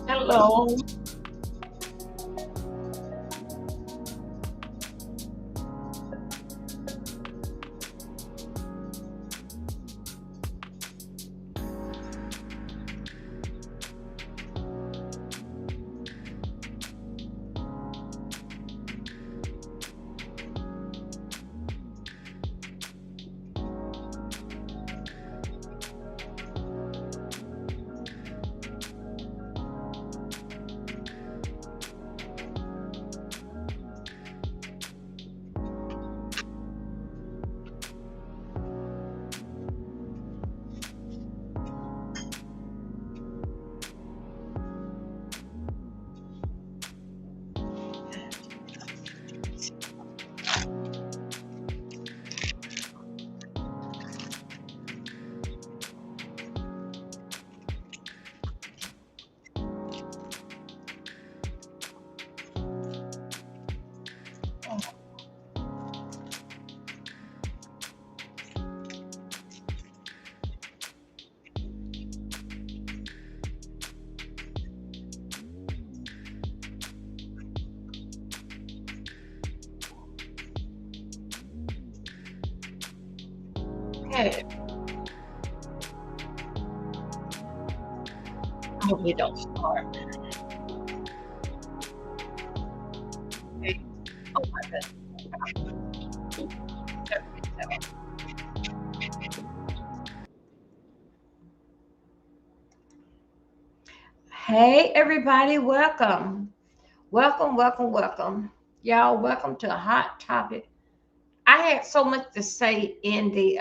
Hello. Hey, I hope you don't start. Hey, oh my goodness. Hey, everybody, welcome. Welcome, welcome, welcome. Y'all, welcome to a hot topic. I had so much to say in the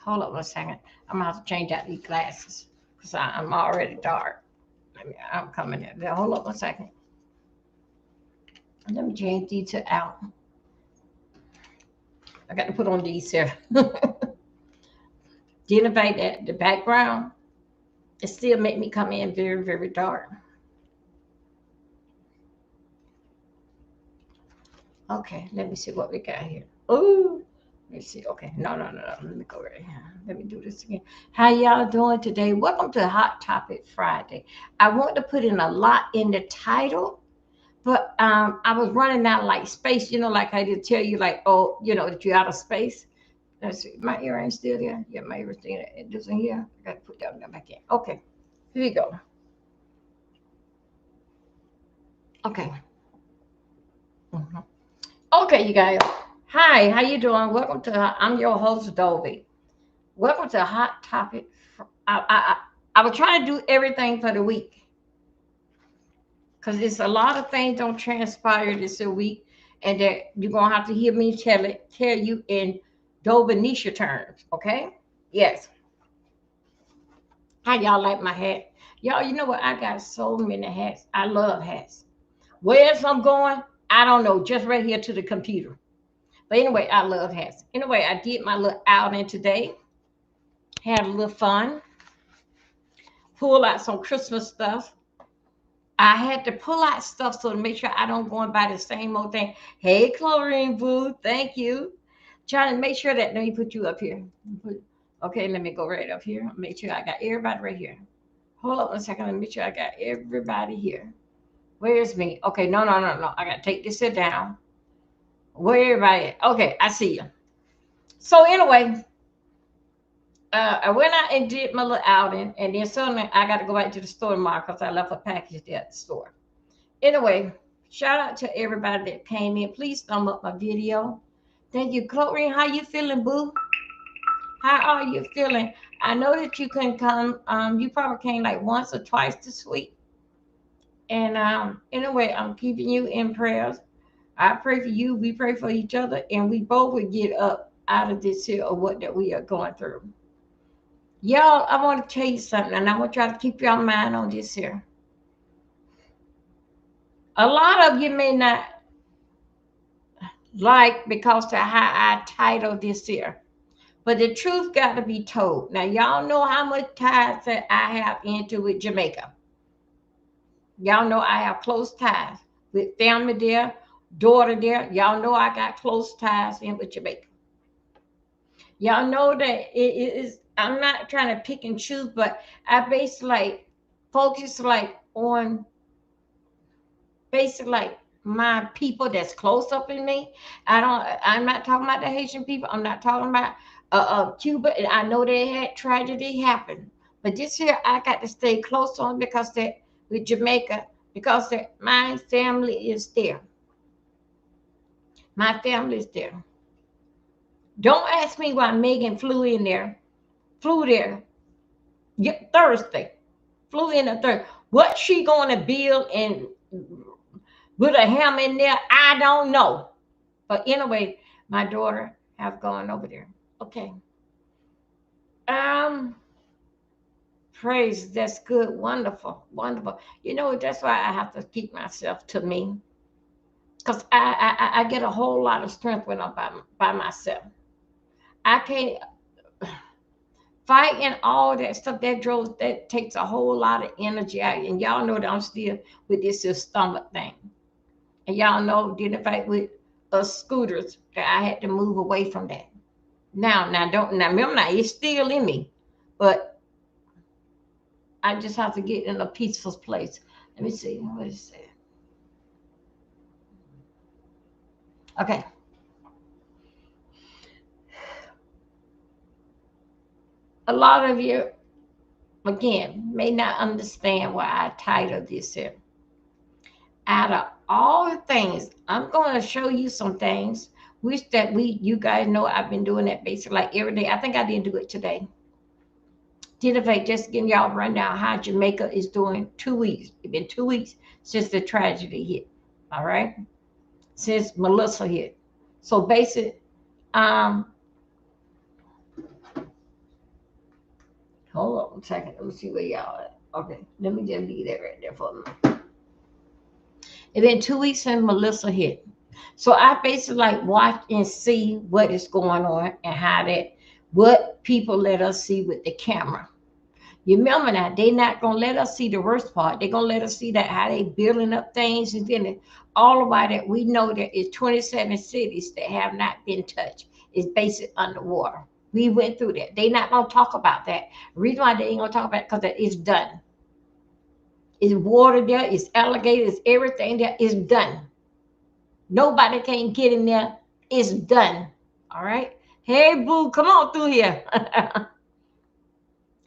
hold up a second. I'm gonna have to change out these glasses because I'm already dark. I'm coming in there. Hold up a second. Let me change these to out. I got to put on these here. The innovate that the background, it still make me come in very, very dark. Okay, let me see what we got here. Oh, let me see. Okay, no. Let me go right here. Let me do this again. How y'all doing today? Welcome to Hot Topic Friday. I want to put in a lot in the title, but I was running out of like space. You know, like I did tell you, like that you're out of space. Let's see. My earring's still there. Yeah, my earring's still there. It doesn't here. I got to put that one back in. Okay, here you go. Okay. Mhm. Okay, you guys. Hi, how you doing? Welcome to. I'm your host, Dolby. Welcome to Hot Topic. I was trying to do everything for the week because it's a lot of things don't transpire this a week, and that you're gonna have to hear me tell you in Dovenisha terms. Okay? Yes. How y'all like my hat? Y'all, you know what? I got so many hats. I love hats. Where's I'm going? I don't know. Just right here to the computer. But anyway, I love hats. Anyway, I did my little outing today. Had a little fun. Pull out some Christmas stuff. I had to pull out stuff so to make sure I don't go and buy the same old thing. Hey, chlorine boo, thank you. Trying to make sure that. Let me put you up here. Okay, let me go right up here. Make sure I got everybody right here. Hold up a second. Let me make sure I got everybody here. Where's me? Okay, no. I gotta take this sit down. Where everybody at? Okay, I see you. So anyway, I went out and did my little outing, and then suddenly I got to go back to the store tomorrow because I left a package there at the store. Anyway, shout out to everybody that came in. Please thumb up my video. Thank you, Chlorine. How you feeling, boo? How are you feeling? I know that you can come. You probably came like once or twice this week. And anyway, I'm keeping you in prayers. I pray for you. We pray for each other, and we both will get up out of this here or what that we are going through. Y'all, I want to tell you something, and I want y'all to keep your mind on this here. A lot of you may not like because of how I titled this here, but the truth got to be told. Now, y'all know how much ties that I have into with Jamaica. Y'all know I have close ties with family there, daughter there. Y'all know I got close ties in with Jamaica. Y'all know that it is. I'm not trying to pick and choose, but I basically like focus like on basically like my people that's close up in me. I'm not talking about the Haitian people. I'm not talking about Cuba. And I know they had tragedy happen. But this year I got to stay close on because that with Jamaica, because that my family is there. My family is there. Don't ask me why Megan flew there Thursday, flew in a Thursday. What she gonna build and with a hammer in there, I don't know. But anyway, my daughter have gone over there. Okay. Um, praise. That's good. Wonderful. Wonderful. You know, that's why I have to keep myself to me. Because I get a whole lot of strength when I'm by myself. I can't fight and all that stuff that takes a whole lot of energy out. And y'all know that I'm still with this stomach thing. And y'all know didn't fight with scooters that I had to move away from that. Now don't now remember now it's still in me, but I just have to get in a peaceful place. Let me see what is it. Okay. A lot of you again may not understand why I titled this here. Out of all the things, I'm going to show you some things which that you guys know I've been doing that basically like every day. I think I didn't do it today. Just giving y'all a rundown how Jamaica is doing 2 weeks. It's been 2 weeks since the tragedy hit. All right. Since Melissa hit. So basic, um, hold on a second. Let me see where y'all at. Okay. Let me just leave that right there for a minute. It's been 2 weeks since Melissa hit. So I basically like watch and see what is going on and what people let us see with the camera. You remember that they not gonna let us see the worst part. They're gonna let us see that how they building up things and then all about it. We know there is 27 cities that have not been touched. It's basically underwater. We went through that. They not gonna talk about that. The reason why they ain't gonna talk about it because it's done. It's water there. It's alligators. Everything there is done. Nobody can get in there. It's done. All right. Hey, boo, come on through here.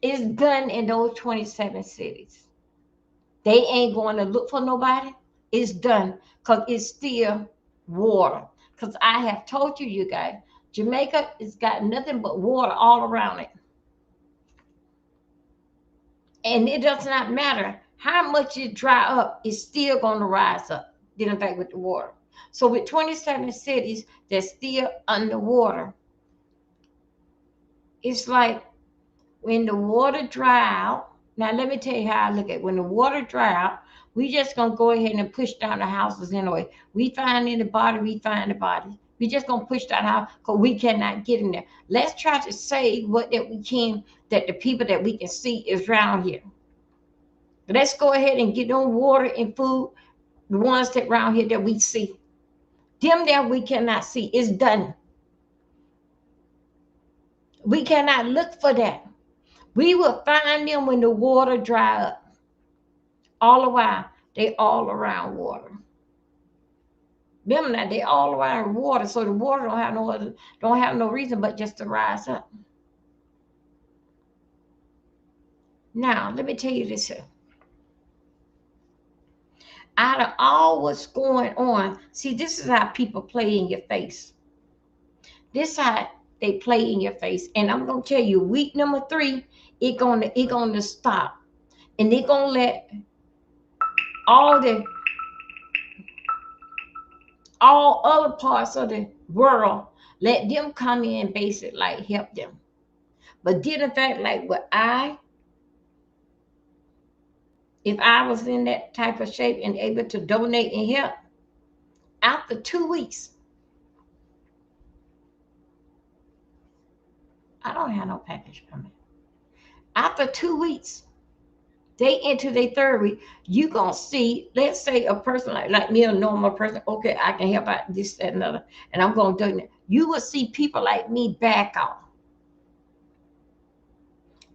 It's done in those 27 cities. They ain't going to look for nobody. It's done because it's still water. Because I have told you, you guys, Jamaica has got nothing but water all around it. And it does not matter how much it dry up, it's still going to rise up, dealing back with the water. So with 27 cities that's still underwater, it's like when the water dry out. Now let me tell you how I look at it. When the water dry out, we just gonna go ahead and push down the houses anyway. We find anybody, we find the body. We just gonna push down the house because we cannot get in there. Let's try to save what that we can, that the people that we can see is around here. Let's go ahead and get on water and food, the ones that around here that we see. Them that we cannot see is done. We cannot look for that. We will find them when the water dry up. All the while, they all around water. Remember that they all around water, so the water don't have no reason but just to rise up. Now, let me tell you this here. Out of all what's going on, see, this is how people play in your face. This is how they play in your face. And I'm gonna tell you, week number 3, it gonna stop. And they're gonna let all other parts of the world, let them come in basically like help them. But did in fact like if I was in that type of shape and able to donate and help, after 2 weeks, I don't have no package coming. After 2 weeks, they into their third week, you gonna see, let's say a person like me, a normal person, okay, I can help out this, that, and another, and I'm gonna do it. You will see people like me back off.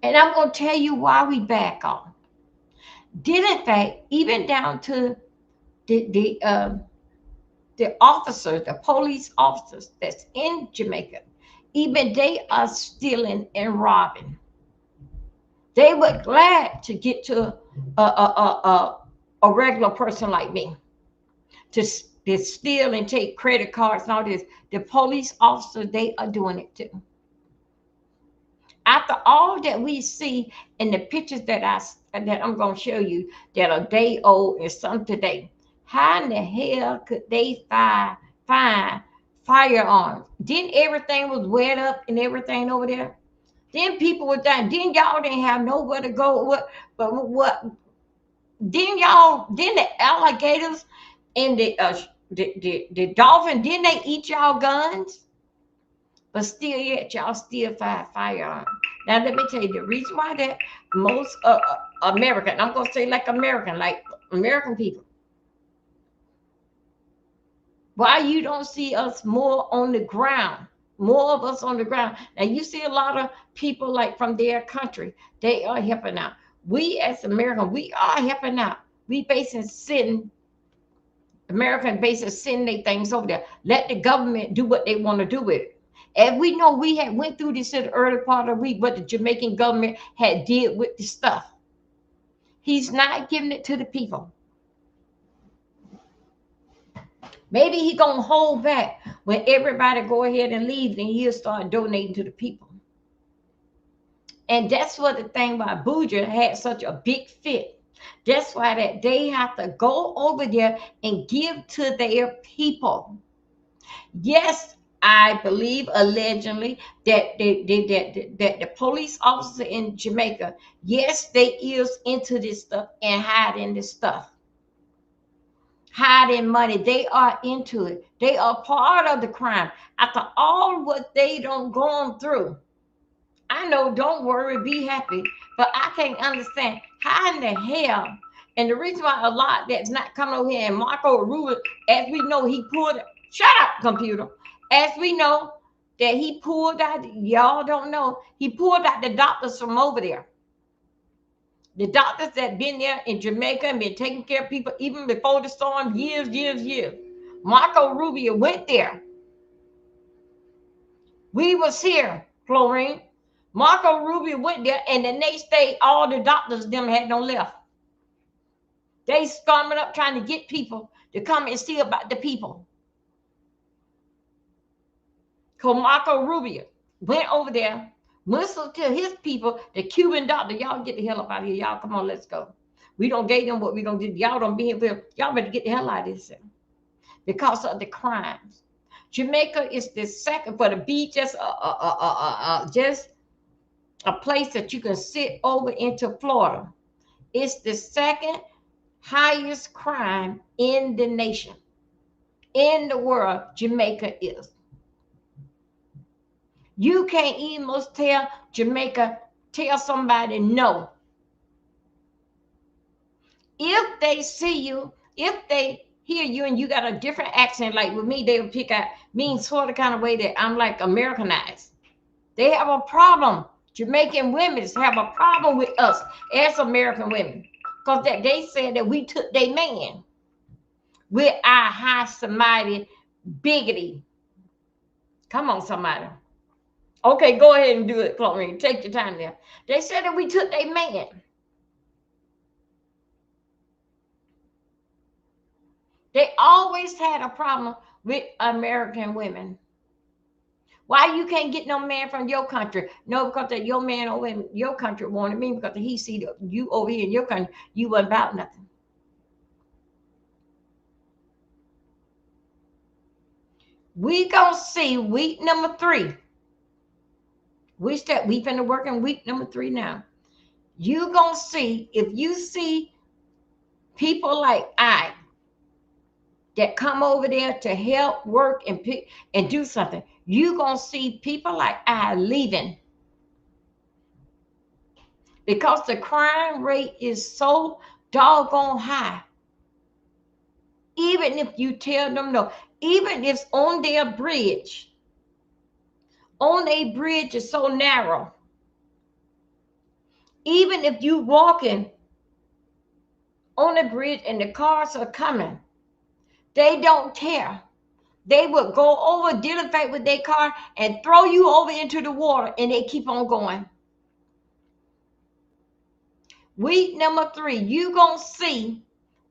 And I'm gonna tell you why we back off. did in fact, even down to the the officers, the police officers that's in Jamaica, even they are stealing and robbing. They were glad to get to a regular person like me to, to steal and take credit cards and all this. The police officers, they are doing it too. After all that we see in the pictures that I'm going to show you that are day old and some today, how in the hell could they find firearms? Didn't everything was wet up and everything over there? Then people were dying. Then y'all didn't have nowhere to go. What? Then the alligators and the dolphin, didn't they eat y'all guns? But still yet y'all still find firearms. Now let me tell you the reason why that most American, I'm gonna say like American people, why you don't see us more on the ground, more of us on the ground. Now you see a lot of people like from their country, they are helping out. We as Americans, we are helping out. We basically sitting American bases send their things over there. Let the government do what they want to do with it. And we know we had went through this in the early part of the week, what the Jamaican government had did with the stuff. He's not giving it to the people. Maybe he gonna hold back when everybody go ahead and leave, and he'll start donating to the people. And that's what the thing about Buja had such a big fit. That's why that they have to go over there and give to their people. Yes, I believe allegedly that that the police officer in Jamaica, yes, they is into this stuff and hiding this stuff, hiding money. They are into it. They are part of the crime. After all what they don't gone through, I know. Don't worry, be happy. But I can't understand how in the hell. And the reason why a lot that's not coming over here and Marco Rubio, as we know, he pulled. Shut up, computer. As we know that he pulled out. Y'all don't know. He pulled out the doctors from over there. The doctors that been there in Jamaica and been taking care of people even before the storm, years. Marco Rubio went there. We was here, Florine. Marco Rubio went there, and the next day, all the doctors them had no left. They storming up trying to get people to come and see about the people. So Marco Rubio went over there, whistled to his people, the Cuban doctor, y'all get the hell up out of here. Y'all, come on, let's go. We don't gave them what we gonna do. Y'all don't be here. Y'all better get the hell out of this thing because of the crimes. Jamaica is the second for the beach, just a place that you can sit over into Florida. It's the second highest crime in the nation, in the world. Jamaica is. You can't even most tell Jamaica, tell somebody no. If they see you, if they hear you and you got a different accent, like with me, they'll pick out me in sort of kind of way that I'm like Americanized. They have a problem. Jamaican women have a problem with us as American women because that they said that we took their man with our high Semitic biggity. Come on, somebody. Okay, go ahead and do it, Florine. Take your time there. They said that we took their man. They always had a problem with American women. Why you can't get no man from your country? No, because that your man over in your country wanted me because he see you over here in your country, you wasn't about nothing. We gonna see week number 3. We finna work in week number 3 now. You gonna see if you see people like I that come over there to help work and pick and do something. You gonna see people like I leaving because the crime rate is so doggone high. Even if you tell them no, even if it's on their bridge, on a bridge is so narrow. Even if you walking on the bridge and the cars are coming. They don't care. They would go over, deal in fact with their car and throw you over into the water, and they keep on going. Week number 3, you gonna see.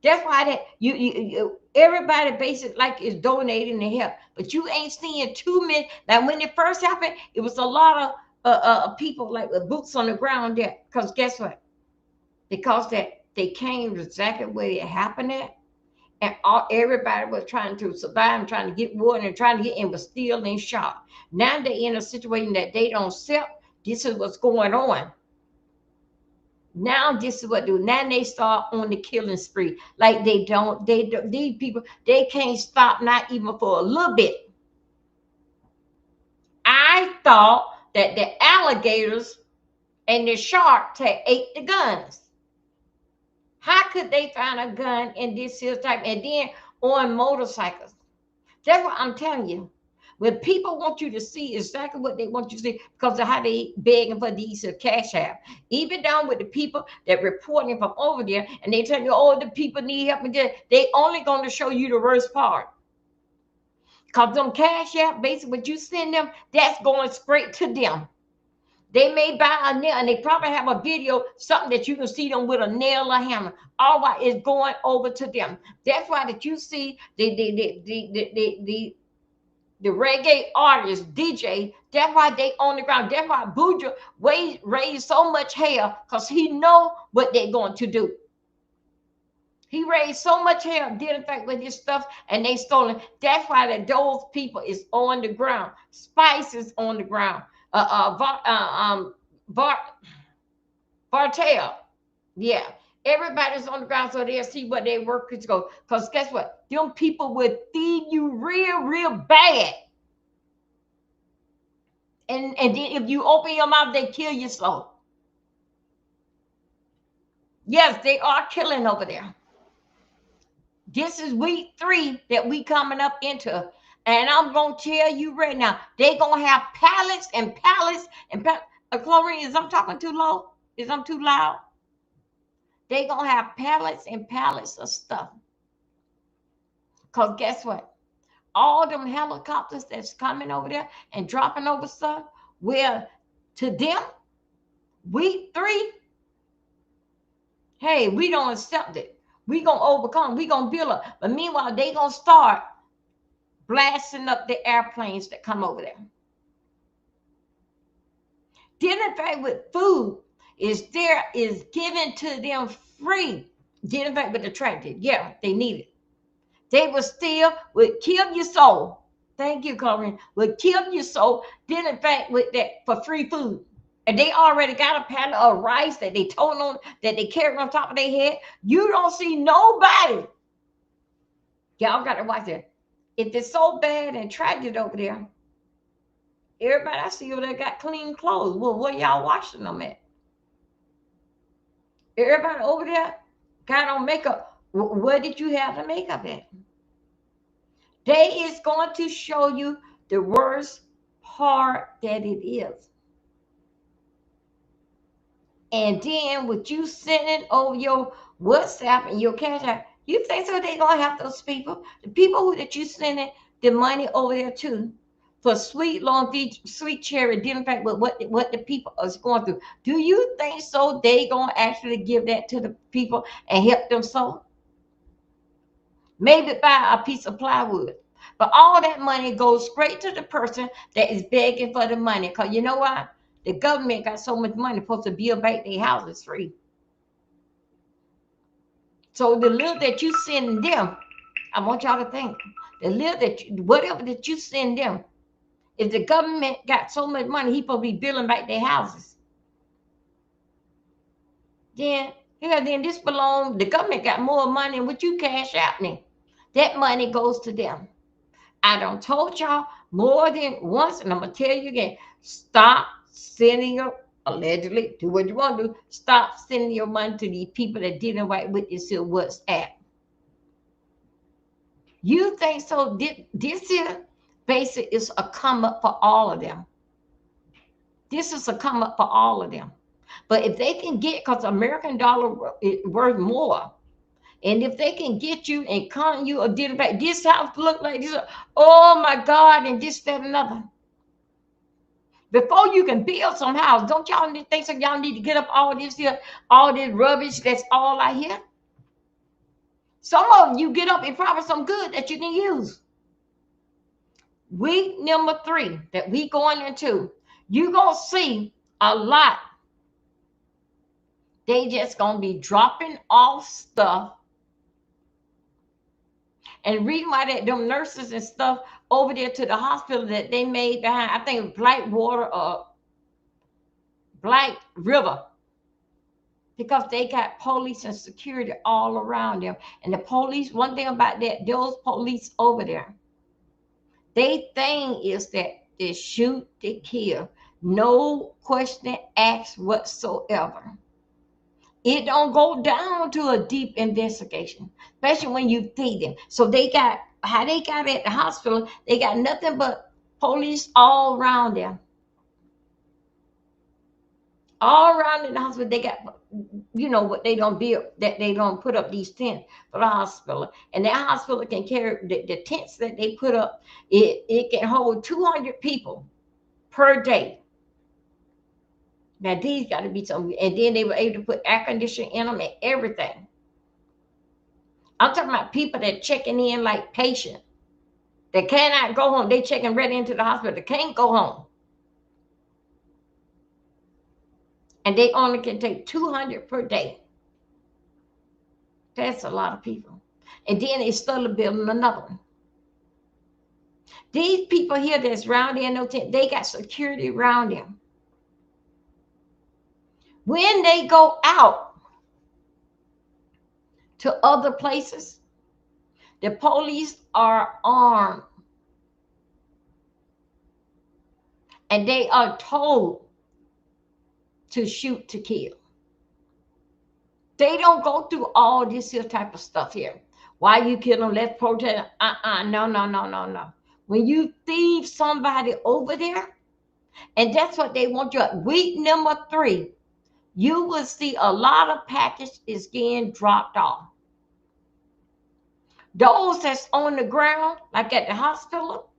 That's why that you everybody basically like is donating to help, but you ain't seeing too many. Now, when it first happened, it was a lot of people like with boots on the ground there. Because guess what? Because that they came exactly where it happened at, and everybody was trying to survive and trying to get water and trying to get in, but still in shock. Now they're in a situation that they don't accept. This is what's going on. Now this is what do. Now they start on the killing spree. Like they don't, these people, they can't stop, not even for a little bit. I thought that the alligators and the sharks had ate the guns. How could they find a gun in this here type and then on motorcycles? That's what I'm telling you. When people want you to see exactly what they want you to see because of how they begging for these cash app. Even down with the people that reporting from over there and they tell you, oh, the people need help and they only going to show you the worst part. Because them cash app, basically what you send them, that's going straight to them. They may buy a nail and they probably have a video, something that you can see them with a nail or hammer. All right, it's going over to them. That's why that you see the reggae artist, DJ, that's why they on the ground. That's why Buju raised so much hell, because he know what they're going to do. He raised so much hell, did in fact with his stuff, and they stolen. That's why that those people is on the ground. Spice is on the ground. Bartel, yeah. Everybody's on the ground so they'll see what their workers go. Because guess what? Them people will feed you real, real bad. And then if you open your mouth, they kill you slow. Yes, they are killing over there. This is week 3 that we coming up into. And I'm going to tell you right now, they going to have pallets and pallets and pallets. Chlorine, is I'm talking too low? Is I'm too loud? They going to have pallets and pallets of stuff. Because guess what? All them helicopters that's coming over there and dropping over stuff, well, to them, week 3, hey, we don't accept it. We gonna overcome. We gonna build up. But meanwhile, they gonna start blasting up the airplanes that come over there. Then in fact with food is given to them free. Then in fact with the tractor, yeah, they need it. They would kill your soul. Thank you, Corinne. Would kill your soul. Then in fact with that for free food. And they already got a pallet of rice that they told on, that they carry on top of their head. You don't see nobody. Y'all got to watch that. If it's so bad and tragic over there, everybody I see over there got clean clothes. Well, where y'all washing them at? Everybody over there got on makeup. Where did you have the makeup at? They is going to show you the worst part that it is. And then with you sending over your WhatsApp and your cash app, you think so they gonna have those people, the people who that you sending the money over there to for sweet long beach, sweet cherry, in fact with what the people is going through. Do you think so they gonna actually give that to the people and help them so? Maybe buy a piece of plywood. But all that money goes straight to the person that is begging for the money. Because you know what? The government got so much money supposed to build back their houses free. So the little that you send them, I want y'all to think, the little that whatever that you send them, if the government got so much money, he supposed to be building back their houses. Then, then this belongs, the government got more money than what you cash out me. That money goes to them. I done told y'all more than once, and I'm going to tell you again, stop sending your, allegedly, do what you want to do, stop sending your money to these people that didn't write with this here WhatsApp. You think so? This here basic is a come up for all of them. This is a come up for all of them. But if they can get, because American dollar is worth more, And if they can get you and con you or did back, this house look like this. Oh my God, and this, that, another. Before you can build some house, don't y'all think so? Y'all need to get up all this here, all this rubbish that's all out here. Some of you get up and probably some good that you can use. Week number 3 that we going into, you gonna see a lot. They just gonna be dropping off stuff. And reason why that them nurses and stuff over there to the hospital that they made behind, I think Blackwater or Black River, because they got police and security all around them. And the police, one thing about that, those police over there, they thing is that they shoot, they kill, no question asked whatsoever. It don't go down to a deep investigation, especially when you feed them. So they got, how they got at the hospital, they got nothing but police all around them. All around in the hospital, they got, you know, what they don't build, that they don't put up these tents for the hospital. And that hospital can carry the tents that they put up, it can hold 200 people per day. Now these got to be something, and then they were able to put air conditioning in them and everything. I'm talking about people that checking in like patients. They cannot go home. They checking right into the hospital. They can't go home. And they only can take 200 per day. That's a lot of people. And then they started building another one. These people here that's around there, no tent, they got security around them. When they go out to other places, the police are armed. And they are told to shoot to kill. They don't go through all this here type of stuff here. Why you kill them? Let's protest. No, no, no, no, no. When you thieve somebody over there, and that's what they want you at. Week number 3, you will see a lot of package is getting dropped off. Those that's on the ground, like at the hospital,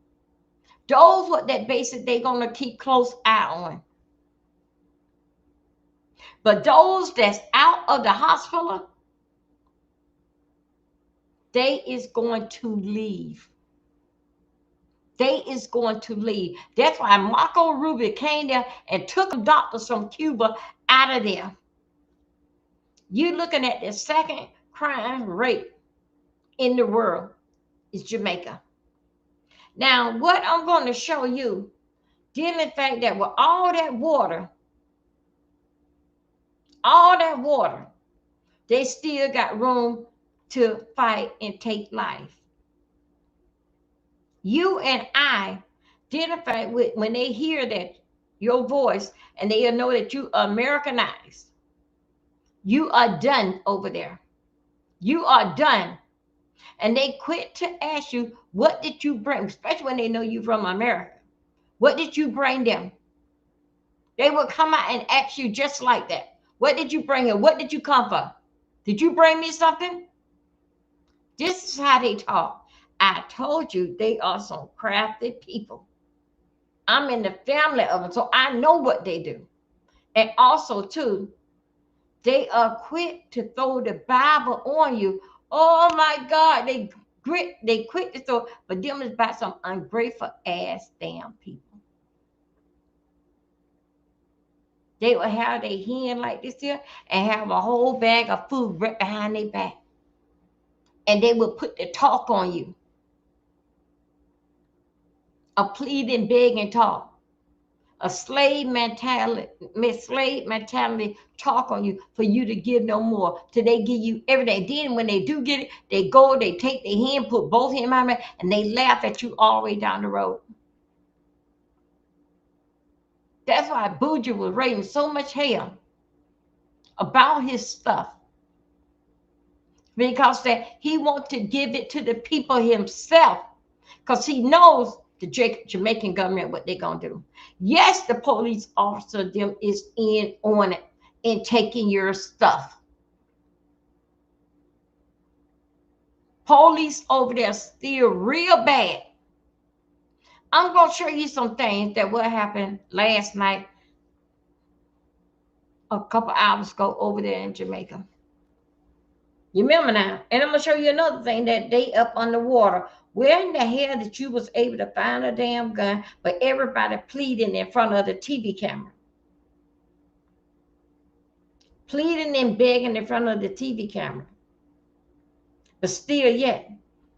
those what that basic they gonna keep close eye on. But those that's out of the hospital, they is going to leave. They is going to leave. That's why Marco Rubio came there and took doctors from Cuba out of there. You're looking at the second crime rate in the world is Jamaica. Now, what I'm going to show you, given the fact that with all that water, they still got room to fight and take life. You and I identify with when they hear that your voice and they know that you are Americanized. You are done over there. You are done. And they quit to ask you, what did you bring? Especially when they know you from America. What did you bring them? They will come out and ask you just like that. What did you bring and what did you come for? Did you bring me something? This is how they talk. I told you they are some crafty people. I'm in the family of them, so I know what they do. And also, too, they are quick to throw the Bible on you. Oh my God, they quick to throw, but them is about some ungrateful ass damn people. They will have their hand like this here and have a whole bag of food right behind their back. And they will put the talk on you. A pleading, beg, and talk. A slave mentality talk on you for you to give no more till they give you everything. Then when they do get it, they go, they take their hand, put both hands on it, and they laugh at you all the way down the road. That's why Bougie was raising so much hell about his stuff, because that he wants to give it to the people himself, because he knows the Jamaican government, what they're going to do. Yes, the police officer them is in on it and taking your stuff. Police over there still real bad. I'm going to show you some things that what happened last night, a couple hours ago over there in Jamaica. You remember now? And I'm going to show you another thing that they up underwater. Where in the hell that you was able to find a damn gun, but everybody pleading in front of the TV camera? Pleading and begging in front of the TV camera. But still yet,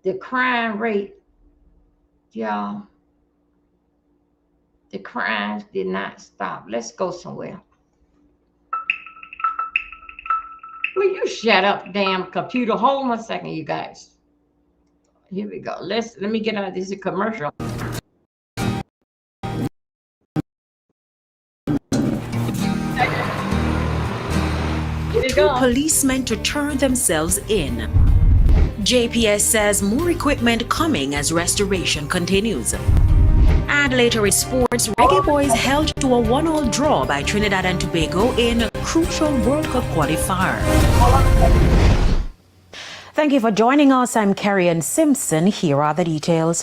the crime rate, y'all, the crimes did not stop. Let's go somewhere. Will you shut up, damn computer? Hold on a second, you guys. Here we go. Let me get out of this commercial. Two policemen to turn themselves in. JPS says more equipment coming as restoration continues. And later in sports, Reggae Boys held to a 1-1 draw by Trinidad and Tobago in a crucial World Cup qualifier. Thank you for joining us. I'm Carrie Simpson. Here are the details.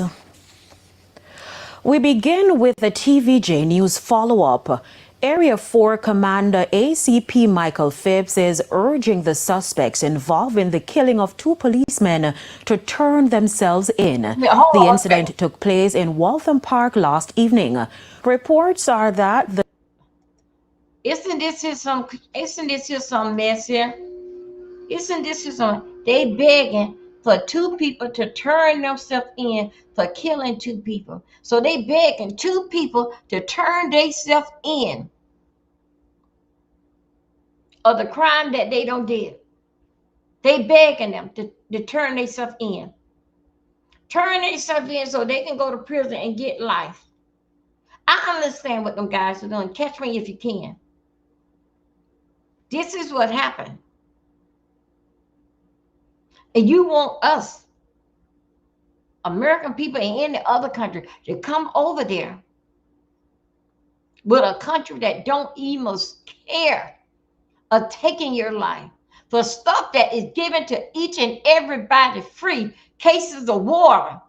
We begin with the TVJ News follow-up. Area 4 Commander ACP Michael Phipps is urging the suspects involved in the killing of 2 policemen to turn themselves in. The incident took place in Waltham Park last evening. Reports are that the... Isn't this here some mess here? Isn't this here some... They begging for 2 people to turn themselves in for killing 2 people. So they begging 2 people to turn themselves in of the crime that they don't did. They begging them to turn themselves in. Turn themselves in so they can go to prison and get life. I understand what them guys are doing. Catch me if you can. This is what happened. And you want us, American people in any other country, to come over there with a country that don't even care of taking your life for stuff that is given to each and everybody free. Cases of water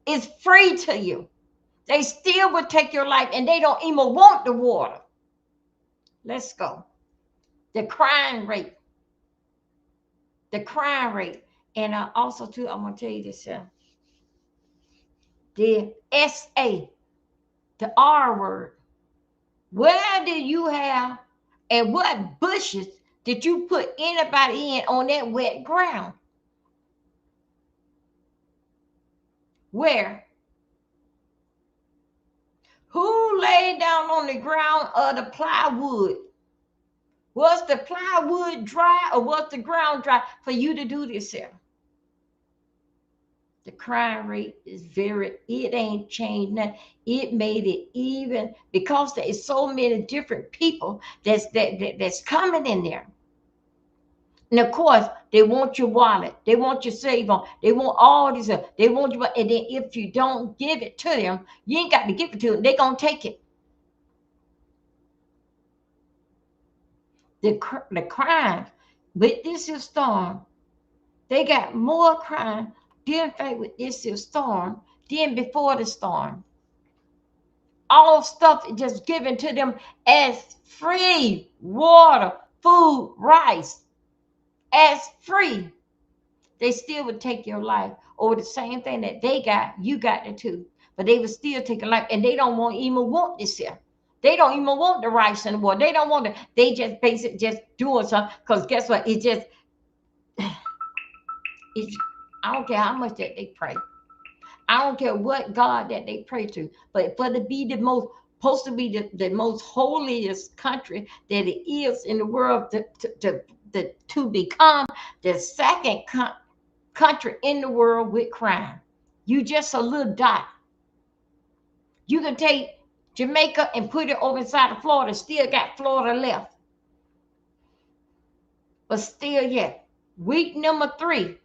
is free to you. They still would take your life and they don't even want the water. Let's go. The crime rate. The crime rate. And also too, I'm going to tell you this. The SA, the R word. Where did you have, and what bushes did you put anybody in on that wet ground? Where? Who laid down on the ground of the plywood? Was the plywood dry or was the ground dry for you to do this here? The crime rate is it ain't changed nothing. It made it even because there is so many different people that's coming in there. And of course, they want your wallet. They want your save on. They want all this. They want you. And then if you don't give it to them, you ain't got to give it to them. They're going to take it. The crime with this here storm, they got more crime than fact with this here storm than before the storm. All stuff is just given to them as free. Water, food, rice, as free. They still would take your life over the same thing that they got, you got it too. But they would still take a life, and they don't even want this here. They don't even want the rice and the water. They don't want it. They just basically just doing something. Because guess what? It just, I don't care how much that they pray. I don't care what God that they pray to. But for to be the most, supposed to be the most holiest country that it is in the world, to become the second country in the world with crime. You just a little dot. You can take Jamaica and put it over inside of Florida, still got Florida left. But still yet, week number 3,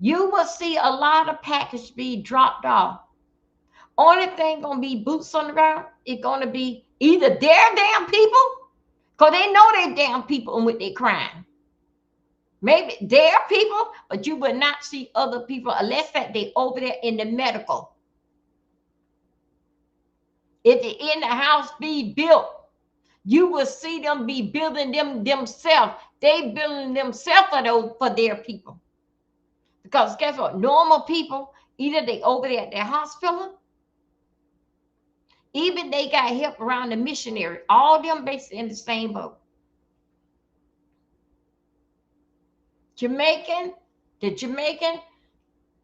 you will see a lot of package be dropped off. Only thing gonna be boots on the ground, it's gonna be either their damn people, because they know they damn people with their crime. Maybe there are people, but you will not see other people unless that they over there in the medical. If the in the house be built, you will see them be building them themselves. They building themselves for their people. Because guess what? Normal people, either they over there at their hospital, even they got help around the missionary. All them basically in the same boat. Jamaican, the Jamaican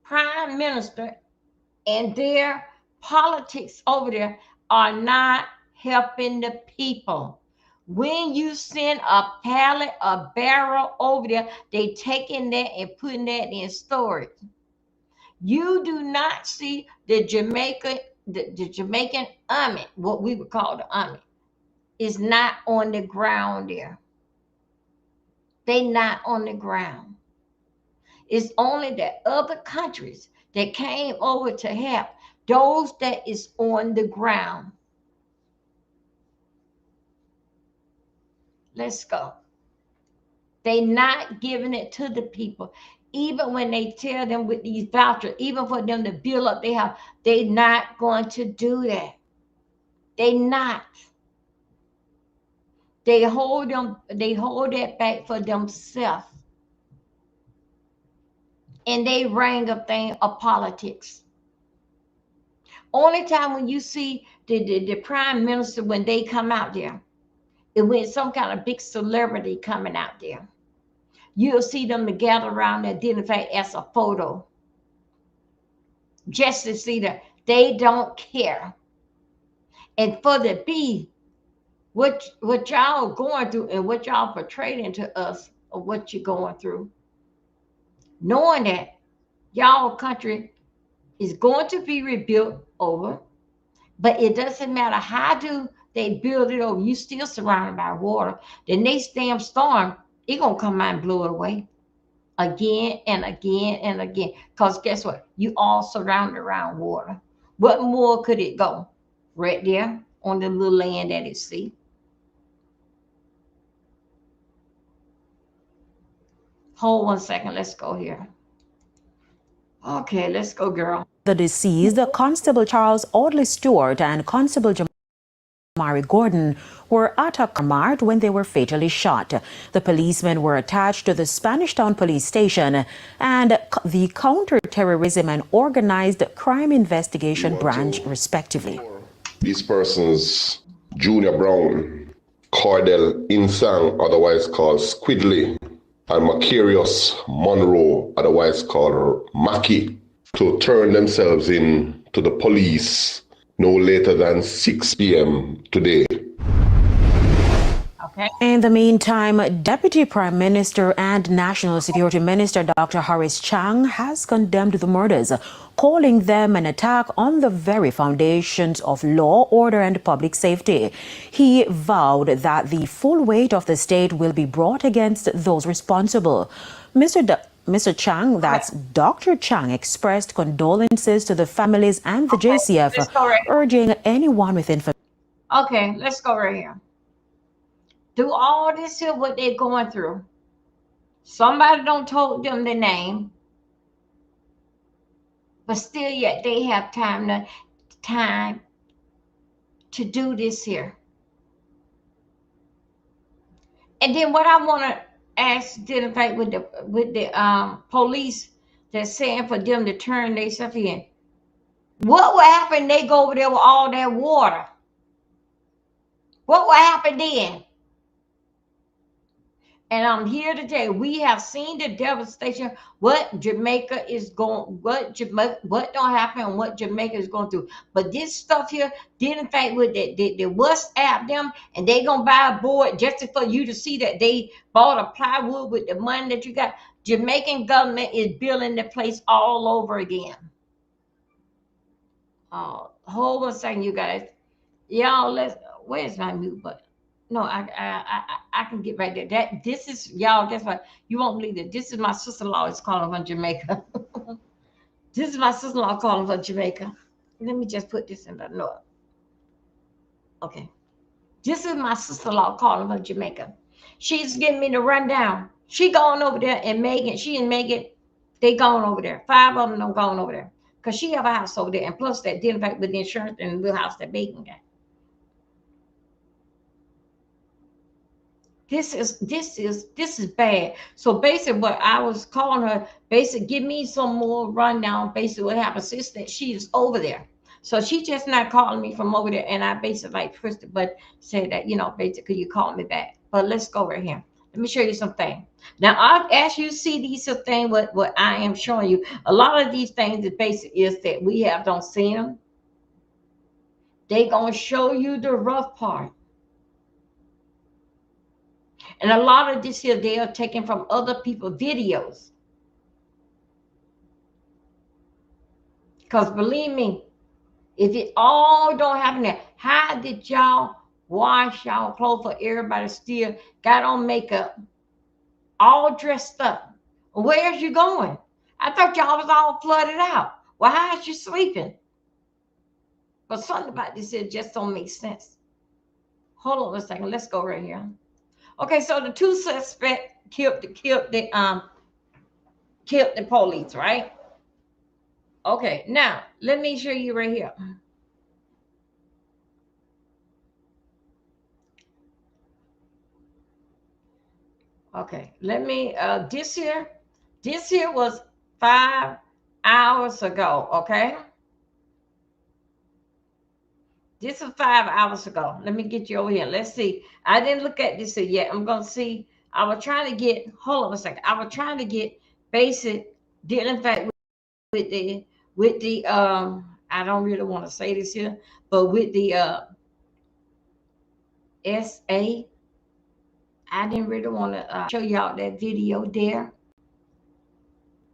prime minister and their politics over there are not helping the people. When you send a pallet, a barrel over there, they taking that and putting that in storage. You do not see the Jamaican army, what we would call the army, is not on the ground there. They not on the ground. It's only the other countries that came over to help those that is on the ground. Let's go. They not giving it to the people. Even when they tell them with these vouchers, even for them to build up their house, they not going to do that. They not. They hold that back for themselves. And they bring up thing of politics. Only time when you see the prime minister when they come out there, it when some kind of big celebrity coming out there. You'll see them to gather around and identify as a photo. Just to see that they don't care. And for the B, what y'all going through and what y'all portraying to us of what you're going through, knowing that y'all country is going to be rebuilt over, but it doesn't matter how do they build it over, you still surrounded by water. The next damn storm, it gonna come out and blow it away again and again and again. Because guess what? You all surrounded around water. What more could it go? Right there on the little land that it see. Hold 1 second. Let's go here. Okay, let's go, girl. The deceased, Constable Charles Audley Stewart and Constable Jamari Gordon, were at a Walmart when they were fatally shot. The policemen were attached to the Spanish Town Police Station and the Counter-Terrorism and Organized Crime Investigation Branch, respectively. These persons, Junior Brown, Cordell Insang, otherwise called Squidley, and Macarius Monroe, otherwise called Mackie, to turn themselves in to the police no later than 6 p.m. today. Okay. In the meantime, Deputy Prime Minister and National Security Minister Dr. Horace Chang has condemned the murders, calling them an attack on the very foundations of law, order and public safety. He vowed that the full weight of the state will be brought against those responsible. Mr. Chang, that's Dr. Chang, expressed condolences to the families and the JCF, urging anyone with information. Okay, let's go right here. Through all this here, what they're going through, somebody don't told them the name, but still yet they have time to do this here. And then what I want to ask, identify with the police that's saying for them to turn themselves in. What will happen? They go over there with all that water. What will happen then? And I'm here to tell you, we have seen the devastation, what Jamaica is going, what don't happen and what Jamaica is going through. But this stuff here, didn't fact with the WhatsApp them, and they gonna buy a board just for you to see that they bought a plywood with the money that you got. Jamaican government is building the place all over again. Hold on a second, you guys. Y'all, where's my mute button? No, I can get right there. This is y'all. Guess what? You won't believe it. This is my sister-in-law is calling from Jamaica. This is my sister-in-law calling from Jamaica. Let me just put this in the note. Okay. This is my sister-in-law calling from Jamaica. She's giving me the rundown. She going over there, and Megan, she and Megan, they going over there. 5 of them don't going over there. Because she have a house over there. And plus that dealing back with the insurance and the little house that Megan got. This is bad. So basically what I was calling her, basically give me some more rundown, basically what happened since that she is over there. So she just not calling me from over there, and I basically like pushed it, but said that, basically you called me back. But let's go right here. Let me show you something. Now, as you see these things, what I am showing you, a lot of these things, the basic is that we have don't see them. They gonna show you the rough part. And a lot of this here, they are taken from other people's videos. Because believe me, if it all don't happen there, how did y'all wash y'all clothes for everybody still got on makeup, all dressed up? Where's you going? I thought y'all was all flooded out. Well, how is you sleeping? But something about this here just don't make sense. Hold on a second. Let's go right here. Okay, so the two suspects killed the police, right? Okay, now let me show you right here. Okay, let me this here was 5 hours ago, okay? This is 5 hours ago. Let me get you over here. Let's see. I didn't look at this yet. I'm gonna see. I was trying to get, hold on a second. I was trying to get basic dealing fact with the I don't really want to say this here, but with the SA. I didn't really want to show y'all that video there,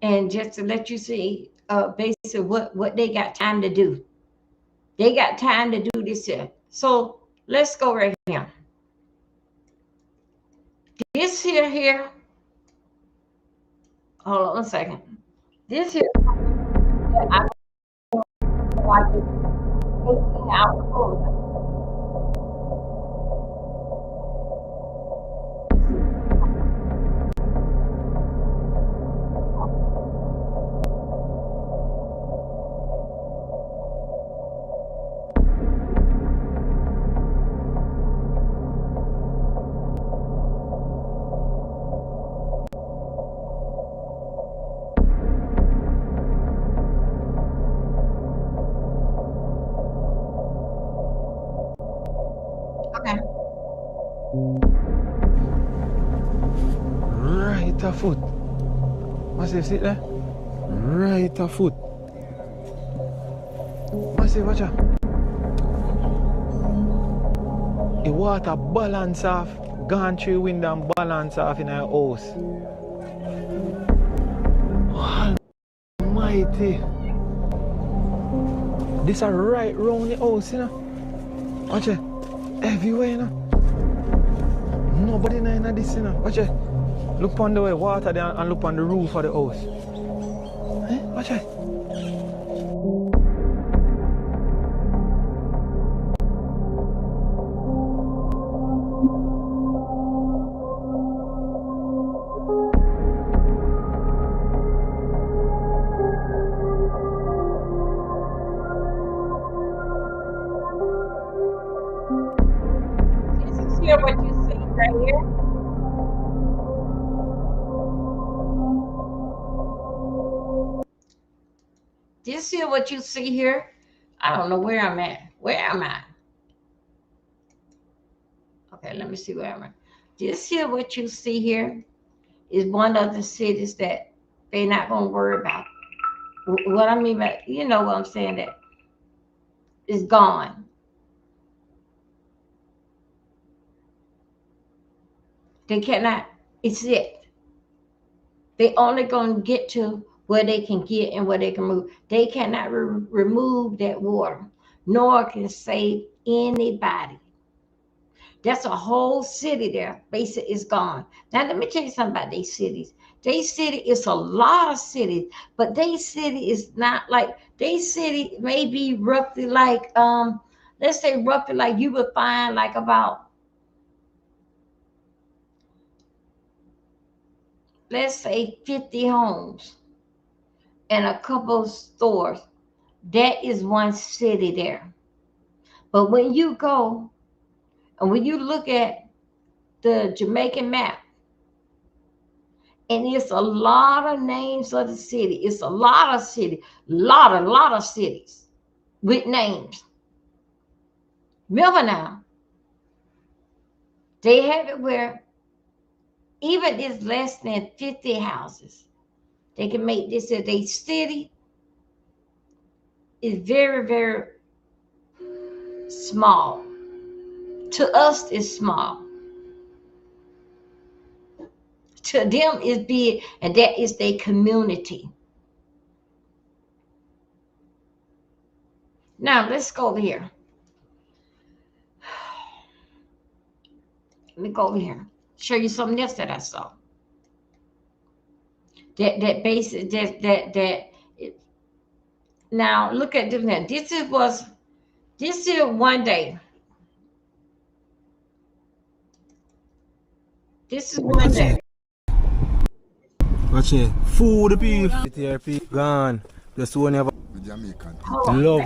and just to let you see basically what they got time to do. They got time to do this here. So let's go right here. This here, hold on a second. This here, I like it 18 hours. Okay. Right a foot. Massive, sit there. Right a foot. Massive, watch out. The water balance off, gone through window and balance off in our house. Almighty. This are right round the house, you know. Watch it. Everywhere, you know. Nobody in this, you know. Watch it. Look on the way water there and look on the roof of the house. Eh? Watch it. This is here what you see right here. This here what you see here. I don't know where I'm at. Where am I? Okay, let me see where I'm at. This here what you see here is one of the cities that they're not gonna worry about. What I mean by, you know what I'm saying, that is gone. They cannot. It's it. They only gonna get to where they can get and where they can move. They cannot remove that water, nor can save anybody. That's a whole city there. Basic is gone. Now let me tell you something about these cities. They city is a lot of cities, but they city is not like they city may be roughly like let's say roughly like you would find like about let's say 50 homes and a couple of stores. That is one city there. But when you go and when you look at the Jamaican map, and it's a lot of names of the city. It's a lot of cities, lot of cities with names. Remember now, they have it where even it's less than 50 houses, they can make this as a city. Is very, very small. To us, it's small. To them, it's big, and that is their community. Now, let's go over here. Let me go over here. Show you something else that I saw. That basic that. Now, look at this. Now, this is one day. This is one day. Watch it. Food beef. Gone. Just one have Jamaican. love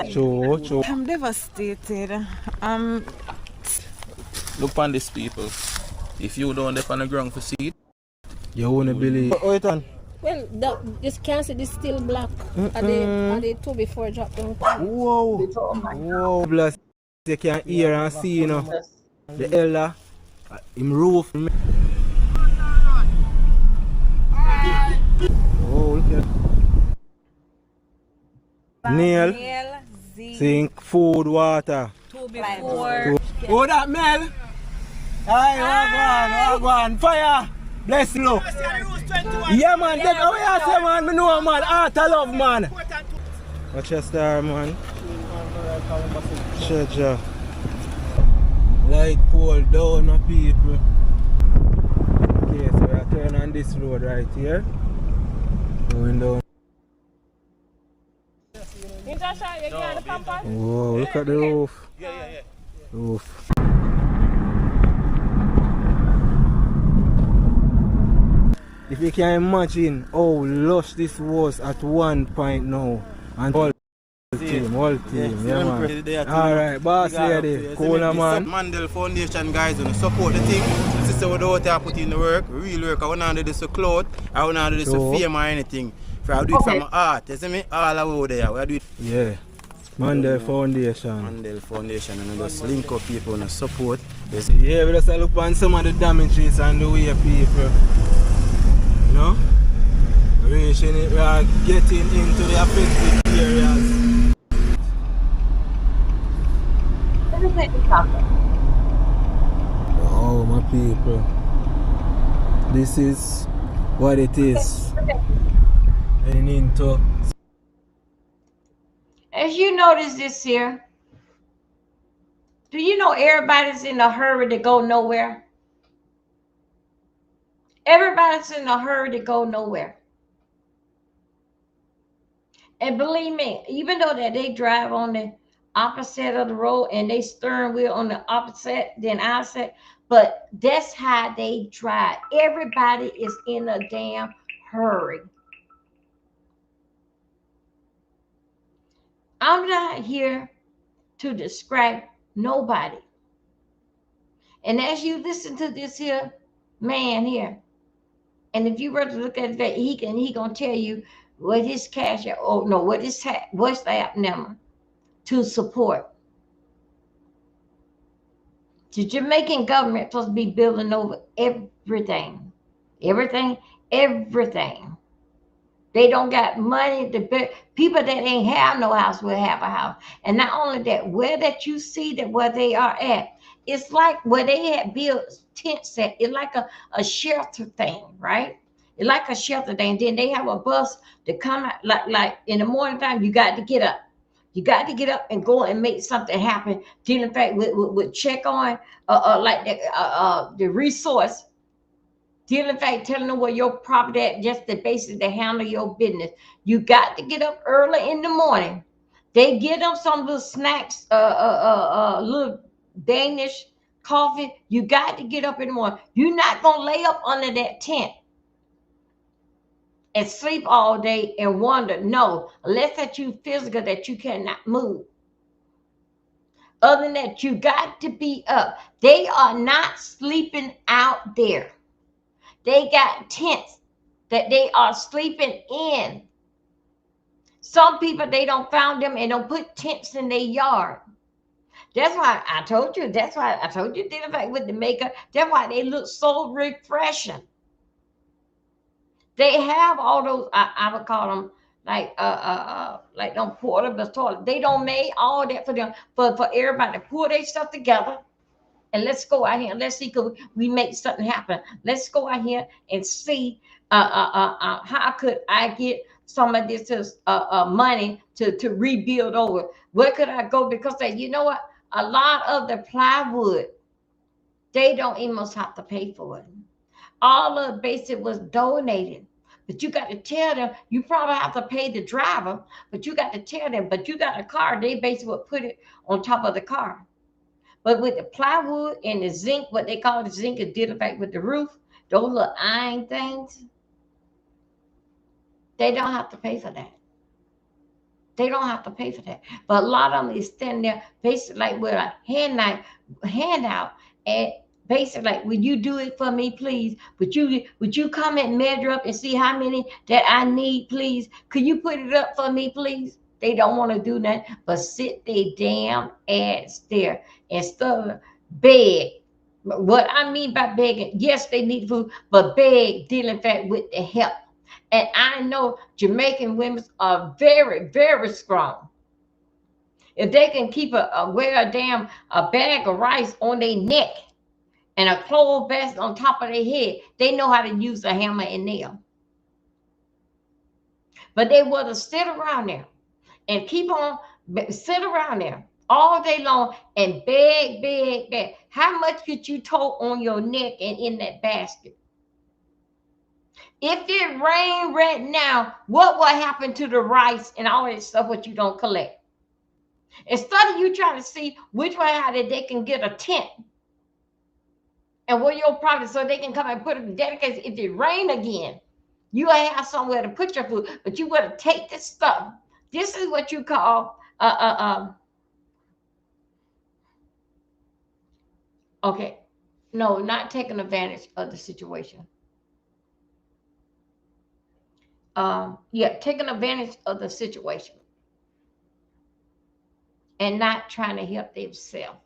it. Show. I'm devastated. Look on these people. If you don't dip on the ground for seed, You wanna believe. Oh, it on. Well, this cancer is still black. Are they two before drop down? Whoa. Whoa. Bless. You can hear and see, you know. The elder. Him roof. Oh, look at nail, sink, food, water. Two before. Oh, that Mel. Aye, wagwan, fire. Bless you. Yeah, man, that's how I say, man. I know, man. Heart of love, man. Watch your star, man. Treasure. Light pole down, my people. Okay, so we are turning on this road right here. Going down. Whoa, look at the roof. Roof. If you can imagine how lush this was at one point now. And all team, yeah man. Alright, boss lady, cooler man. Mandel Foundation guys, you know, support the team. This is what out there put in the work, real work. I want to do this for cloth, I want to do this for fame or anything. If I do it from my heart, you see me? All over there, we do it. Yeah. Mandel Foundation. Mandel Foundation, and just link up people and support. Yeah, we just look on some of the damages and the way people, you know, reaching it, we are getting into the affected areas. Oh, my people, this is what it is. And into. As you notice this here, do you know everybody's in a hurry to go nowhere? Everybody's in a hurry to go nowhere. And believe me, even though that they drive on the opposite of the road and they steering wheel on the opposite than I said, but that's how they drive. Everybody is in a damn hurry. I'm not here to describe nobody. And as you listen to this here man here, and if you were to look at that, he gonna tell you what his cash, oh no, what his WhatsApp number to support. The Jamaican government supposed to be building over everything, everything. They don't got money to build. People that ain't have no house will have a house. And not only that, where that you see that where they are at, it's like where they had built tent set. It's like a shelter thing, right? It's like a shelter thing. Then they have a bus to come out, like in the morning time, you got to get up. You got to get up and go and make something happen. Then in fact, with check on like the resource. Still, in fact, telling them where your property at, just the basis to handle your business. You got to get up early in the morning. They get them some little snacks, little Danish coffee. You got to get up in the morning. You're not gonna lay up under that tent and sleep all day and wonder. No, unless that you physical that you cannot move. Other than that, you got to be up. They are not sleeping out there. They got tents that they are sleeping in. Some people, they don't found them and don't put tents in their yard. That's why I told you. That's why I told you did it with the makeup. That's why they look so refreshing. They have all those. I would call them like them portable toilet. They don't make all that for them for everybody to pull their stuff together. And let's go out here and let's see could we make something happen. Let's go out here and see how could I get some of this money to rebuild over. Where could I go? Because you know what? A lot of the plywood, they don't even have to pay for it. All of the basic was donated. But you got to tell them, you probably have to pay the driver, but you got to tell them, but you got a car, they basically would put it on top of the car. But with the plywood and the zinc, what they call the zinc is did effect with the roof, those little iron things, they don't have to pay for that. They don't have to pay for that. But a lot of them is standing there basically like with a handout and basically like, would you do it for me, please? Would you come and measure up and see how many that I need, please? Could you put it up for me, please? They don't want to do that, but sit their damn ass there and stuff, beg. What I mean by begging, yes, they need food, but beg dealing fact with the help. And I know Jamaican women are very, very strong. If they can keep wear a damn a bag of rice on their neck and a clothes vest on top of their head, they know how to use a hammer and nail. But they would sit around there and keep on sit around there all day long and beg, beg, beg. How much could you tote on your neck and in that basket? If it rained right now, what will happen to the rice and all that stuff what you don't collect? Instead of you trying to see which way how that they can get a tent and where your product so they can come and put it dedicated. If it rain again, you will have somewhere to put your food, but you got to take this stuff. This is what you call okay, no, not taking advantage of the situation. Yeah, taking advantage of the situation and not trying to help themselves.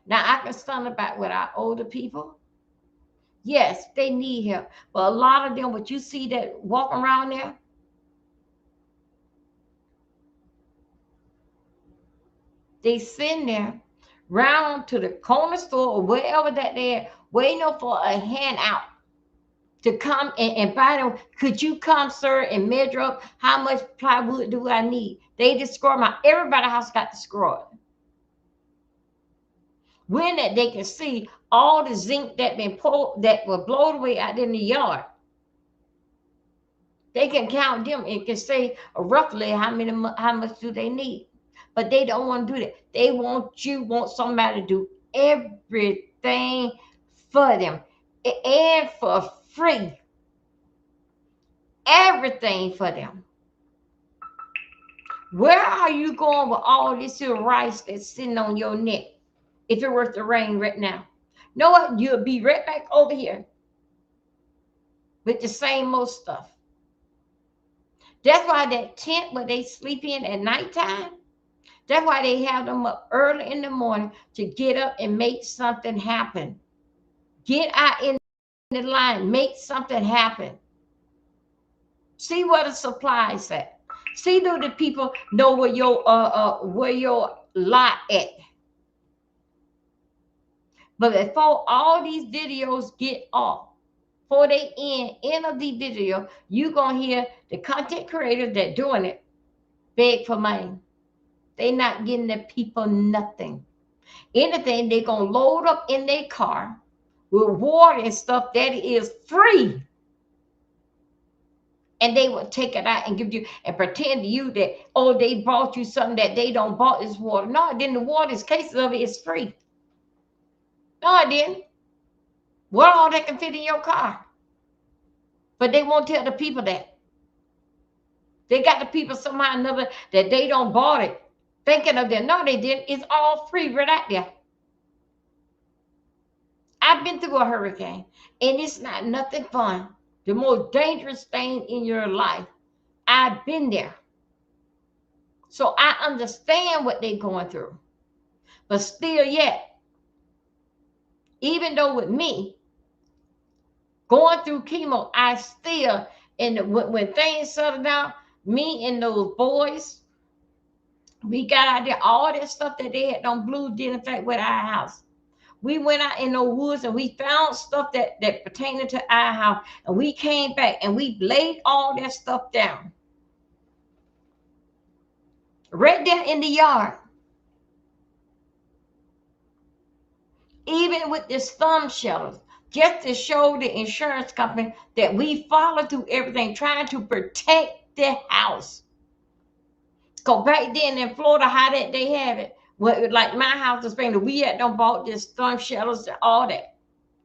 Now I can stand about with our older people. Yes, they need help, but a lot of them, what you see that walk around there, they sitting there round to the corner store or wherever that they're waiting for a handout to come and buy them. Could you come, sir, and measure up how much plywood do I need? They destroy my everybody's house got destroyed. When that they can see all the zinc that been pulled that were blown away out in the yard. They can count them and can say roughly how much do they need. But they don't want to do that. They want somebody to do everything for them and for free. Everything for them. Where are you going with all this here rice that's sitting on your neck? If it were to rain right now, know what? You'll be right back over here with the same old stuff. That's why that tent where they sleep in at nighttime, that's why they have them up early in the morning to get up and make something happen. Get out in the line, make something happen. See where the supplies at. See do the people know where your lot at. But before all these videos get off, before they end of the video, you gonna hear the content creators that doing it beg for money. They not getting the people nothing. Anything they gonna load up in their car with water and stuff that is free. And they will take it out and give you and pretend to you that, oh, they bought you something that they don't bought this water. No, then the water's cases of it is free. No, it didn't. What all that can fit in your car? But they won't tell the people that. They got the people somehow or another that they don't bought it, thinking of them. No, they didn't. It's all free right out there. I've been through a hurricane, and it's not nothing fun. The most dangerous thing in your life. I've been there. So I understand what they're going through. But still yet, even though with me, going through chemo, I still, and when things settled down, me and those boys, we got out there, all that stuff that they had on blue didn't affect with our house. We went out in the woods and we found stuff that pertained to our house, and we came back and we laid all that stuff down right there in the yard. Even with the storm shelters, just to show the insurance company that we followed through everything, trying to protect the house. Because back then in Florida, how that they have it, like my house in Spain, we had done bought this storm shelters and all that,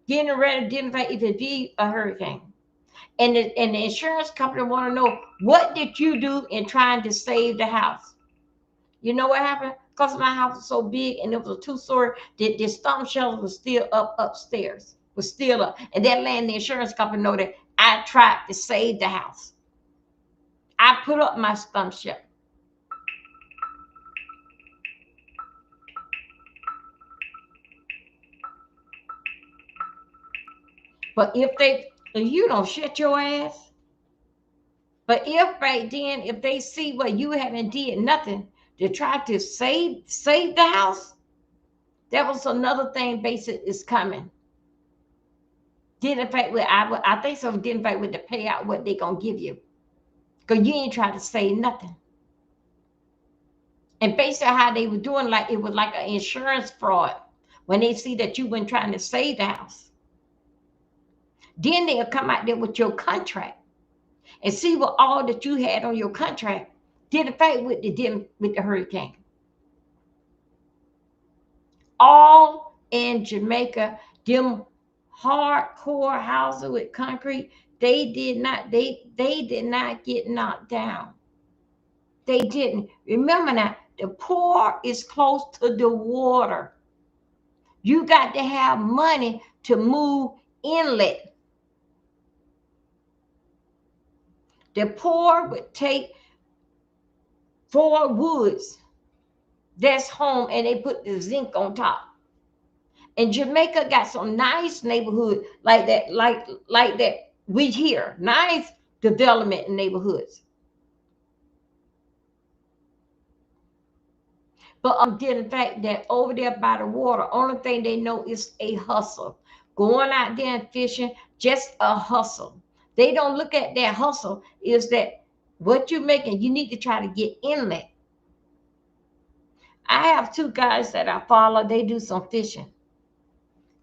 getting ready to identify if it be a hurricane. And the insurance company want to know, what did you do in trying to save the house? You know what happened? Because my house was so big and it was a two-story, the storm shelter was still up upstairs, was still up. And that land, the insurance company know that I tried to save the house. I put up my storm shelter. But if you don't shut your ass. But if right then, if they see what you haven't did nothing to try to save the house, that was another thing basic is coming. Didn't affect with I think so. Didn't affect with the payout what they gonna give you, because you ain't trying to save nothing. And based on how they were doing, like it was like an insurance fraud when they see that you weren't trying to save the house. Then they'll come out there with your contract and see what all that you had on your contract did affect with the hurricane. All in Jamaica, them hardcore houses with concrete, they did not get knocked down. They didn't. Remember now, the poor is close to the water. You got to have money to move inlet. The poor would take 4 woods that's home and they put the zinc on top. And Jamaica got some nice neighborhood like that, like that we hear. Nice development in neighborhoods. But did the fact that over there by the water, only thing they know is a hustle. Going out there and fishing, just a hustle. They don't look at that hustle is that what you're making, you need to try to get inlet. I have 2 guys that I follow, they do some fishing.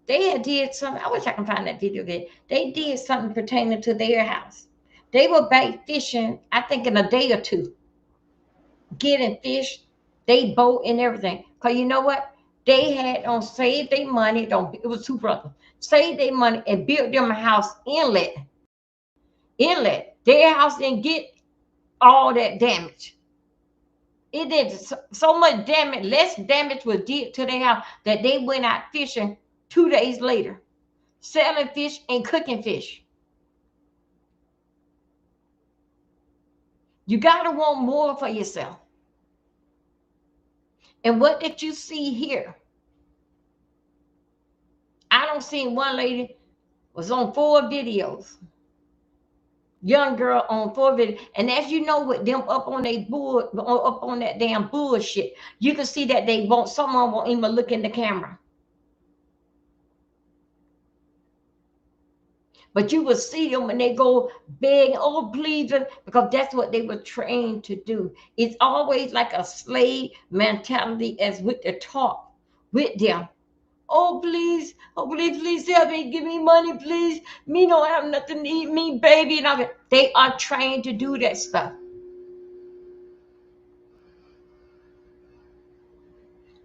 They had did something, I wish I can find that video again. They did something pertaining to their house. They were back fishing, I think in a day or 2, getting fish, they boat and everything. Because you know what? They had on saved their money, it was 2 brothers, saved their money and built them a house inlet. Inlet. Their house didn't get all that damage. It did so much damage, less damage was did to their house that they went out fishing 2 days later, selling fish and cooking fish. You got to want more for yourself. And what did you see here? I don't see one lady was on 4 videos. Young girl on 4 videos. And as you know, with them up on up on that damn bullshit, you can see that someone won't even look in the camera. But you will see them when they go begging, oh, please, because that's what they were trained to do. It's always like a slave mentality as with the talk with them. Oh, please, please help me, give me money, please. Me don't have nothing to eat, me, baby. And all. They are trained to do that stuff.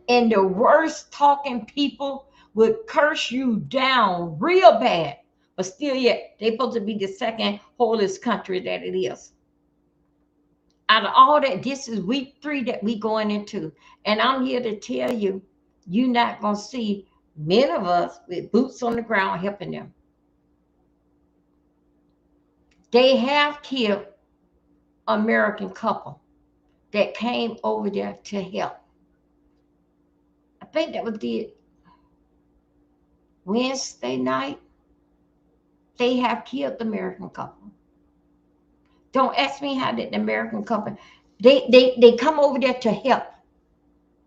And the worst talking people would curse you down real bad. But still yet, they're supposed to be the second holiest country that it is. Out of all that, this is week 3 that we going into. And I'm here to tell you, you're not going to see many of us with boots on the ground helping them. They have killed American couple that came over there to help. I think that was the Wednesday night. They have killed the American couple. Don't ask me how did the American couple. They come over there to help.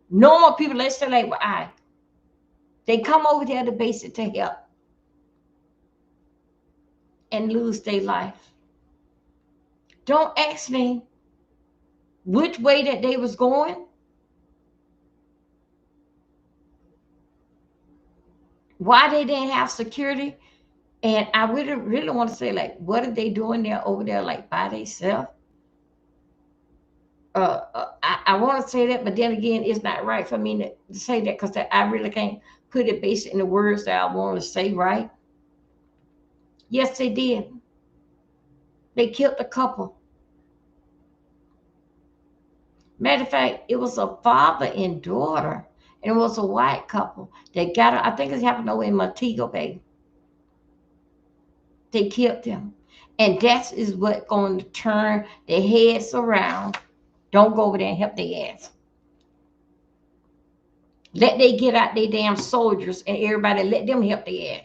Normal people, let's say like I. They come over there to base it to help and lose their life. Don't ask me which way that they was going. Why they didn't have security. And I really want to say, like, what are they doing there over there, like by themselves? I want to say that, but then again, it's not right for me to say that because I really can't put it based in the words that I want to say, right? Yes, they did. They killed the couple. Matter of fact, it was a father and daughter, and it was a white couple. They got it. I think it happened over in Montego Bay. They killed them. And that is what going to turn their heads around. Don't go over there and help their ass. Let they get out their damn soldiers and everybody let them help their ass.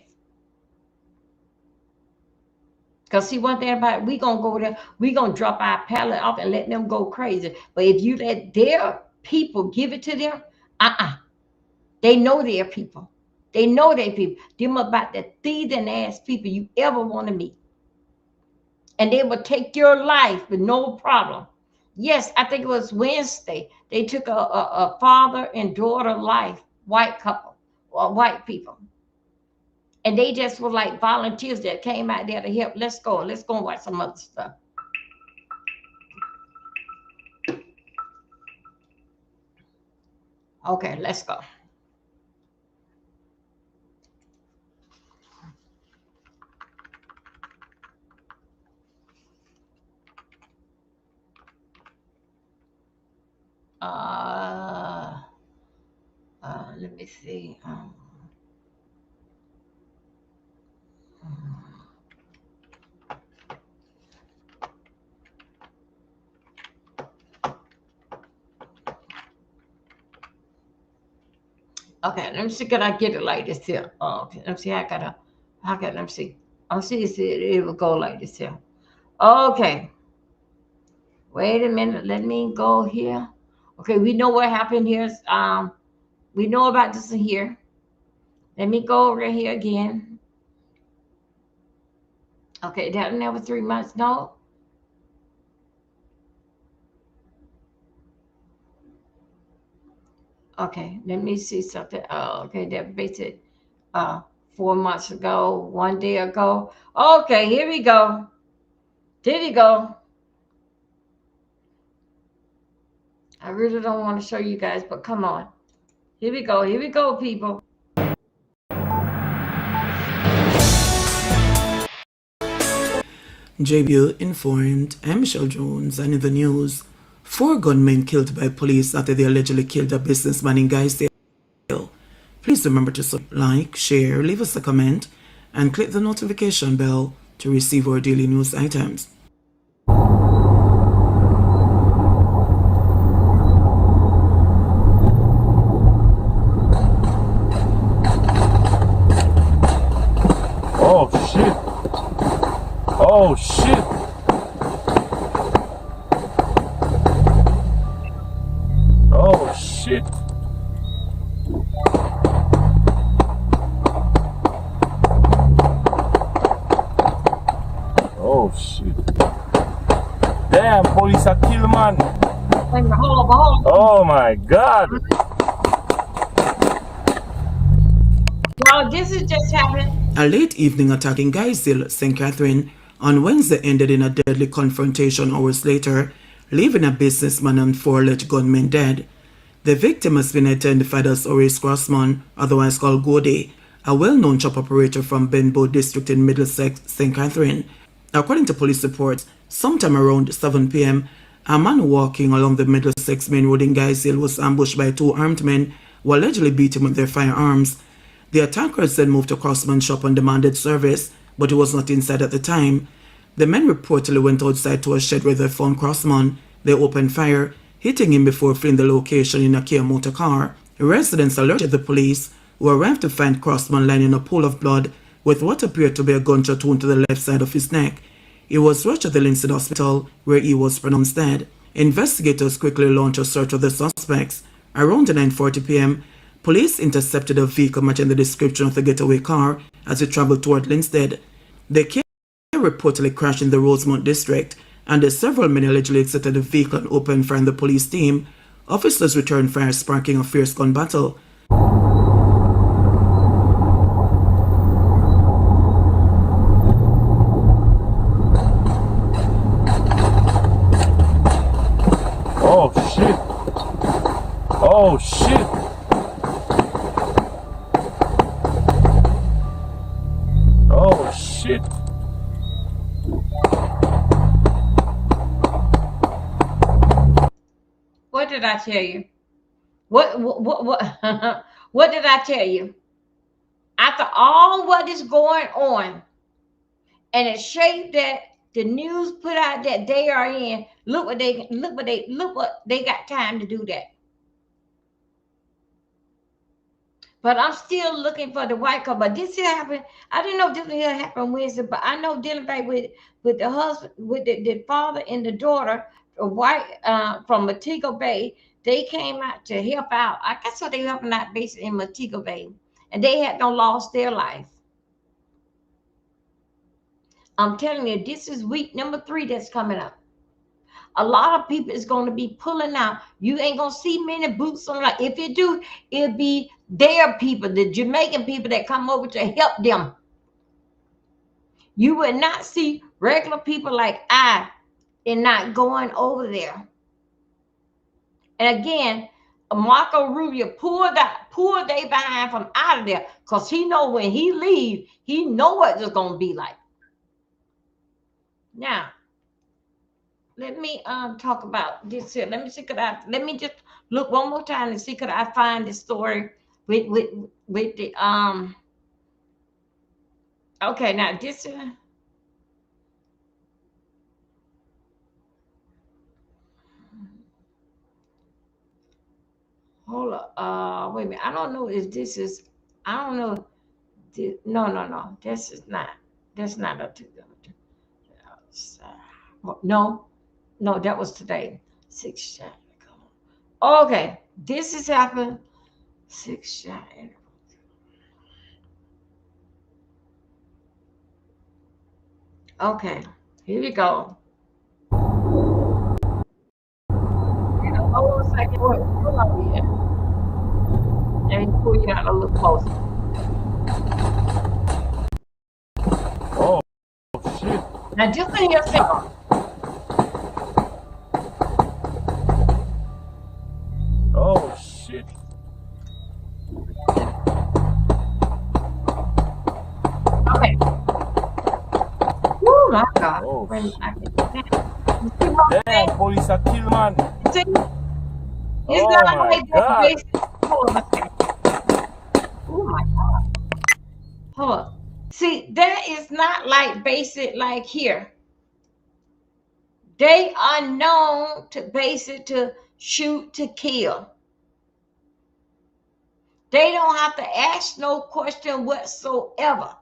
Because see one thing about it, we going to go over there, we going to drop our pallet off and let them go crazy. But if you let their people give it to them, they know their people. They know their people. Them about the thieving ass people you ever want to meet. And they will take your life with no problem. Yes, I think it was Wednesday. They took a father and daughter life, white couple, or white people. And they just were like volunteers that came out there to help. Let's go and watch some other stuff. Okay, let's go. Let me see. Okay, let me see. Can I get it like this here? Oh, okay. Let me see. Let me see. I'll see if it will go like this here. Okay. Wait a minute. Let me go here. Okay, we know what happened here. We know about this in here. Let me go over here again. Okay, that never 3 months. No. Okay, let me see something. Oh, okay, that basic 4 months ago, 1 day ago. Okay, here we go. There we go. I really don't want to show you guys, but come on. Here we go. Here we go, people. JBL informed. I'm Michelle Jones, and in the news, 4 gunmen killed by police after they allegedly killed a businessman in Guysdale. Please remember to like, share, leave us a comment, and click the notification bell to receive our daily news items. Oh shit! Oh shit! Oh shit! Oh shit! Damn, police are kill man! Oh my god! Well, this is just happening. A late evening attack in Guysdale, St. Catherine, on Wednesday ended in a deadly confrontation hours later, leaving a businessman and 4 alleged gunmen dead. The victim has been identified as Horace Grossman, otherwise called Gode, a well-known chop operator from Benbow District in Middlesex, St. Catherine. According to police reports, sometime around 7 p.m., A man walking along the Middlesex Main Road in Guys Hill was ambushed by two armed men who allegedly beat him with their firearms. The attackers then moved to Crossman's shop and demanded service, but he was not inside at the time. The men reportedly went outside to a shed where they found Crossman. They opened fire, hitting him before fleeing the location in a Kia motor car. Residents alerted the police, who arrived to find Crossman lying in a pool of blood with what appeared to be a gunshot wound to the left side of his neck. He was rushed to the Linstead Hospital, where he was pronounced dead. Investigators quickly launched a search of the suspects. Around 9:40 p.m., police intercepted a vehicle matching the description of the getaway car as it traveled toward Linstead. The car reportedly crashed in the Rosemont district, and several men allegedly exited the vehicle and opened fire on the police team. Officers returned fire, sparking a fierce gun battle. Oh shit! Oh shit! Oh shit! What did I tell you? What what did I tell you? After all what is going on and the shape that the news put out that they are in, look what they got time to do that. But I'm still looking for the white couple. But this here happened. I didn't know this here happened Wednesday, but I know dealing back with the husband, with the father and the daughter, a white from Montego Bay. They came out to help out. I guess what they helping out based in Montego Bay, and they had no lost their life. I'm telling you, this is week number 3 that's coming up. A lot of people is going to be pulling out. You ain't going to see many boots on. Like, if you do, it'll be their people, the Jamaican people that come over to help them. You will not see regular people like I and not going over there. And again, Marco Rubio pulled they behind from out of there, because he know when he leave, he know what it's going to be like. Now, let me talk about this here. Let me just look one more time and see could I find the story with the okay, now this hold up, wait a minute. I don't know if this is, I don't know. No, this is not, that's not a no, that was today. 6 shot. Okay, this is happened. 6 shot. Okay, here we go. Hold on a second. Hold on here. Let me pull you out a little closer. Oh shit! Now just in here a second. Oh shit! Okay. Oh my God. Oh, When shit. I get that. You see what I'm saying? Damn, police are kill man. See? It's Oh not my like that God. basic. Hold on a second. Oh my God. Hold on. See, that is not like basic like here. They are known to basic to shoot to kill. They don't have to ask no question whatsoever.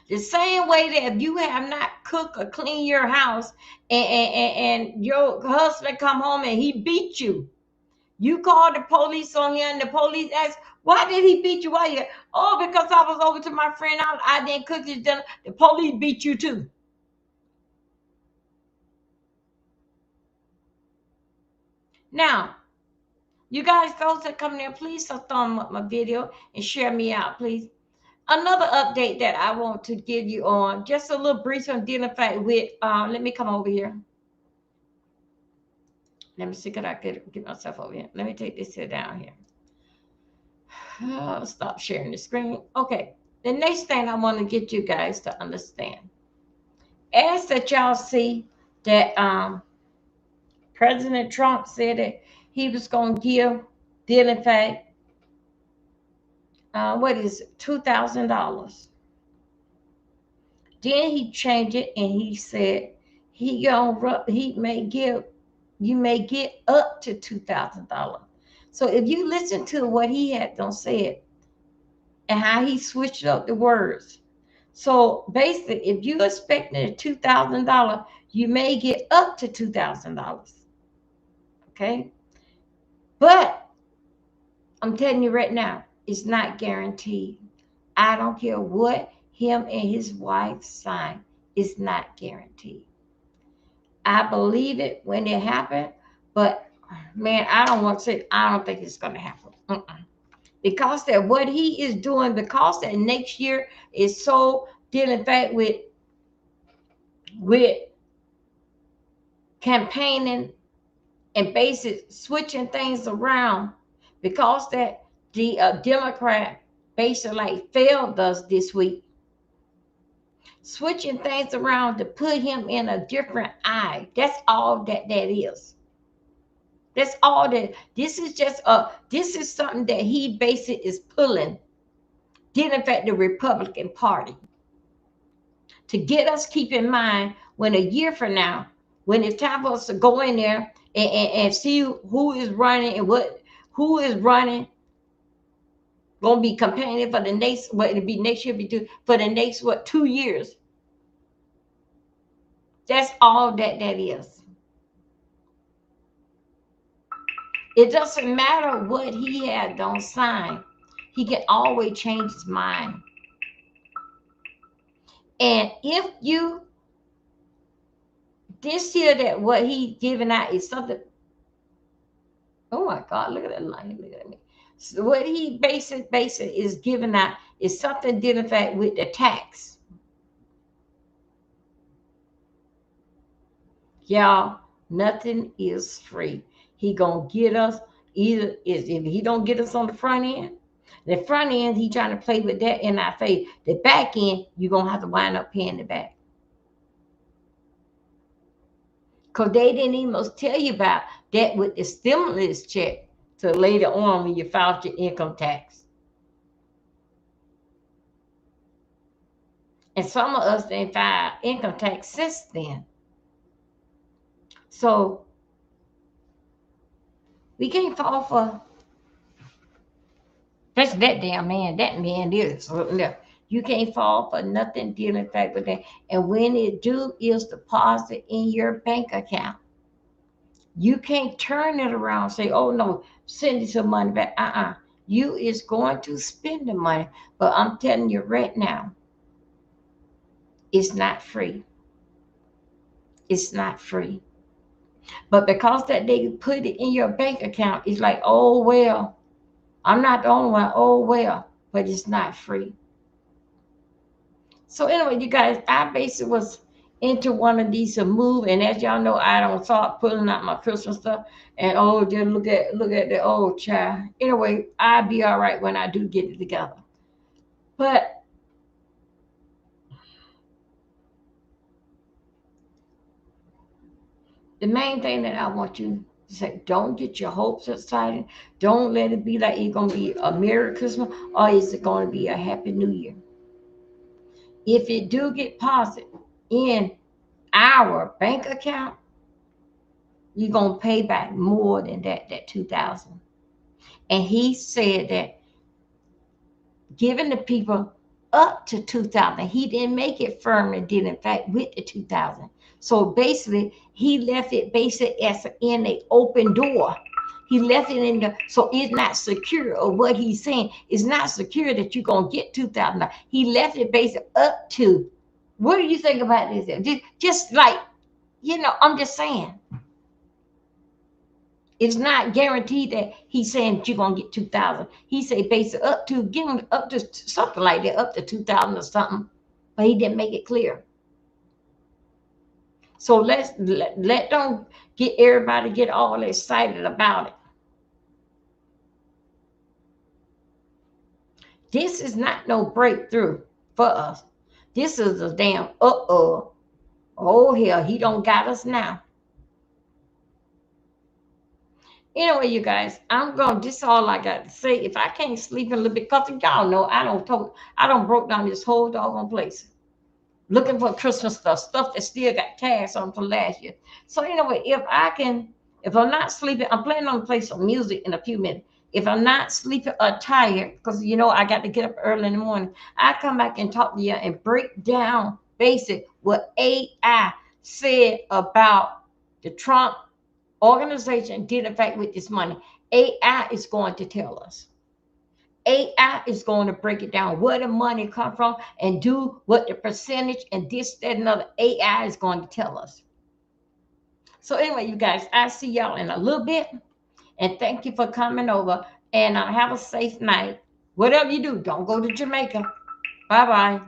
The same way that if you have not cooked or cleaned your house and your husband come home and he beat you, you call the police on him and the police ask, why did he beat you? Why you? Oh, because I was over to my friend house. I didn't cook his dinner. The police beat you too. Now, you guys, those that come there, please thumb up my video and share me out, please. Another update that I want to give you on, just a little brief on dealing fact with, let me come over here. Let me see, could I get myself over here? Let me take this here down here. Stop sharing the screen. Okay, the next thing I want to get you guys to understand, as that y'all see that President Trump said that he was going to give Dylan Faye, what is it, $2,000. Then he changed it and he said he may give, you may get up to $2,000. So if you listen to what he had done said and how he switched up the words, so basically, if you're expecting a $2,000, you may get up to $2,000. Okay, but I'm telling you right now, it's not guaranteed. I don't care what him and his wife sign, it's not guaranteed. I believe it when it happened, but man, I don't want to say I don't think it's going to happen. Because that what he is doing, because that next year is so dealing back with campaigning and basically switching things around, because that the Democrat basically like failed us this week, switching things around to put him in a different eye. That's all that is. That's all that. This is just this is something that he basically is pulling, dealing with the Republican Party, to get us keep in mind when a year from now, when it's time for us to go in there and see who is running and who is running, gonna be campaigning for the next, what it'll be next year, for the next 2 years. That's all that is. It doesn't matter what he had don't sign. He can always change his mind. And if you this year that what he giving out is something, oh my God, look at that line, look at me. So what he basic is giving out is something dealing fact with the tax. Y'all, nothing is free. He gonna get us, either is if he don't get us on the front end he trying to play with that in our face. The back end, you're gonna have to wind up paying the back. Because they didn't even tell you about that with the stimulus check till later on when you filed your income tax. And some of us didn't file income tax since then. So we can't fall for that's that damn man. That man is. You can't fall for nothing dealing back with that. And when it do is deposit in your bank account, you can't turn it around and say, oh no, send it some money back. You is going to spend the money. But I'm telling you right now, it's not free. It's not free. But because that they put it in your bank account, it's like, oh well, I'm not the only one. Oh well, but it's not free. So anyway, you guys, I basically was into one of these to move, and as y'all know, I don't start pulling out my Christmas stuff and just look at the old child. Anyway, I'll be all right when I do get it together. But the main thing that I want you to say, don't get your hopes excited. Don't let it be like it's gonna be a Merry Christmas or is it gonna be a Happy New Year. If it do get positive in our bank account, you're gonna pay back more than that 2,000. And he said that giving the people up to 2,000, he didn't make it firm and did in fact with the 2,000. So basically, he left it basically as in an open door. He left it in the, so it's not secure. Or what he's saying is not secure that you're gonna get 2,000. He left it basically up to. What do you think about this? Just like, I'm just saying. It's not guaranteed that he's saying that you're gonna get 2,000. He said basically up to, give him up to something like that, up to 2,000 or something. But he didn't make it clear. So let don't get everybody get all excited about it. This is not no breakthrough for us. This is a damn oh hell, he don't got us now. Anyway, you guys, I'm going. This is all I got to say. If I can't sleep a little bit, cause y'all know I don't broke down this whole doggone place looking for Christmas stuff that still got tags on from last year. So anyway, if I'm not sleeping, I'm planning on to play some music in a few minutes. If I'm not sleeping or tired, because I got to get up early in the morning, I come back and talk to you and break down basic what AI said about the Trump organization did in fact with this money. AI is going to tell us. AI is going to break it down where the money come from and do what the percentage and this, that, and other. AI is going to tell us. So anyway, you guys, I see y'all in a little bit, and thank you for coming over. And have a safe night. Whatever you do, don't go to Jamaica. Bye bye.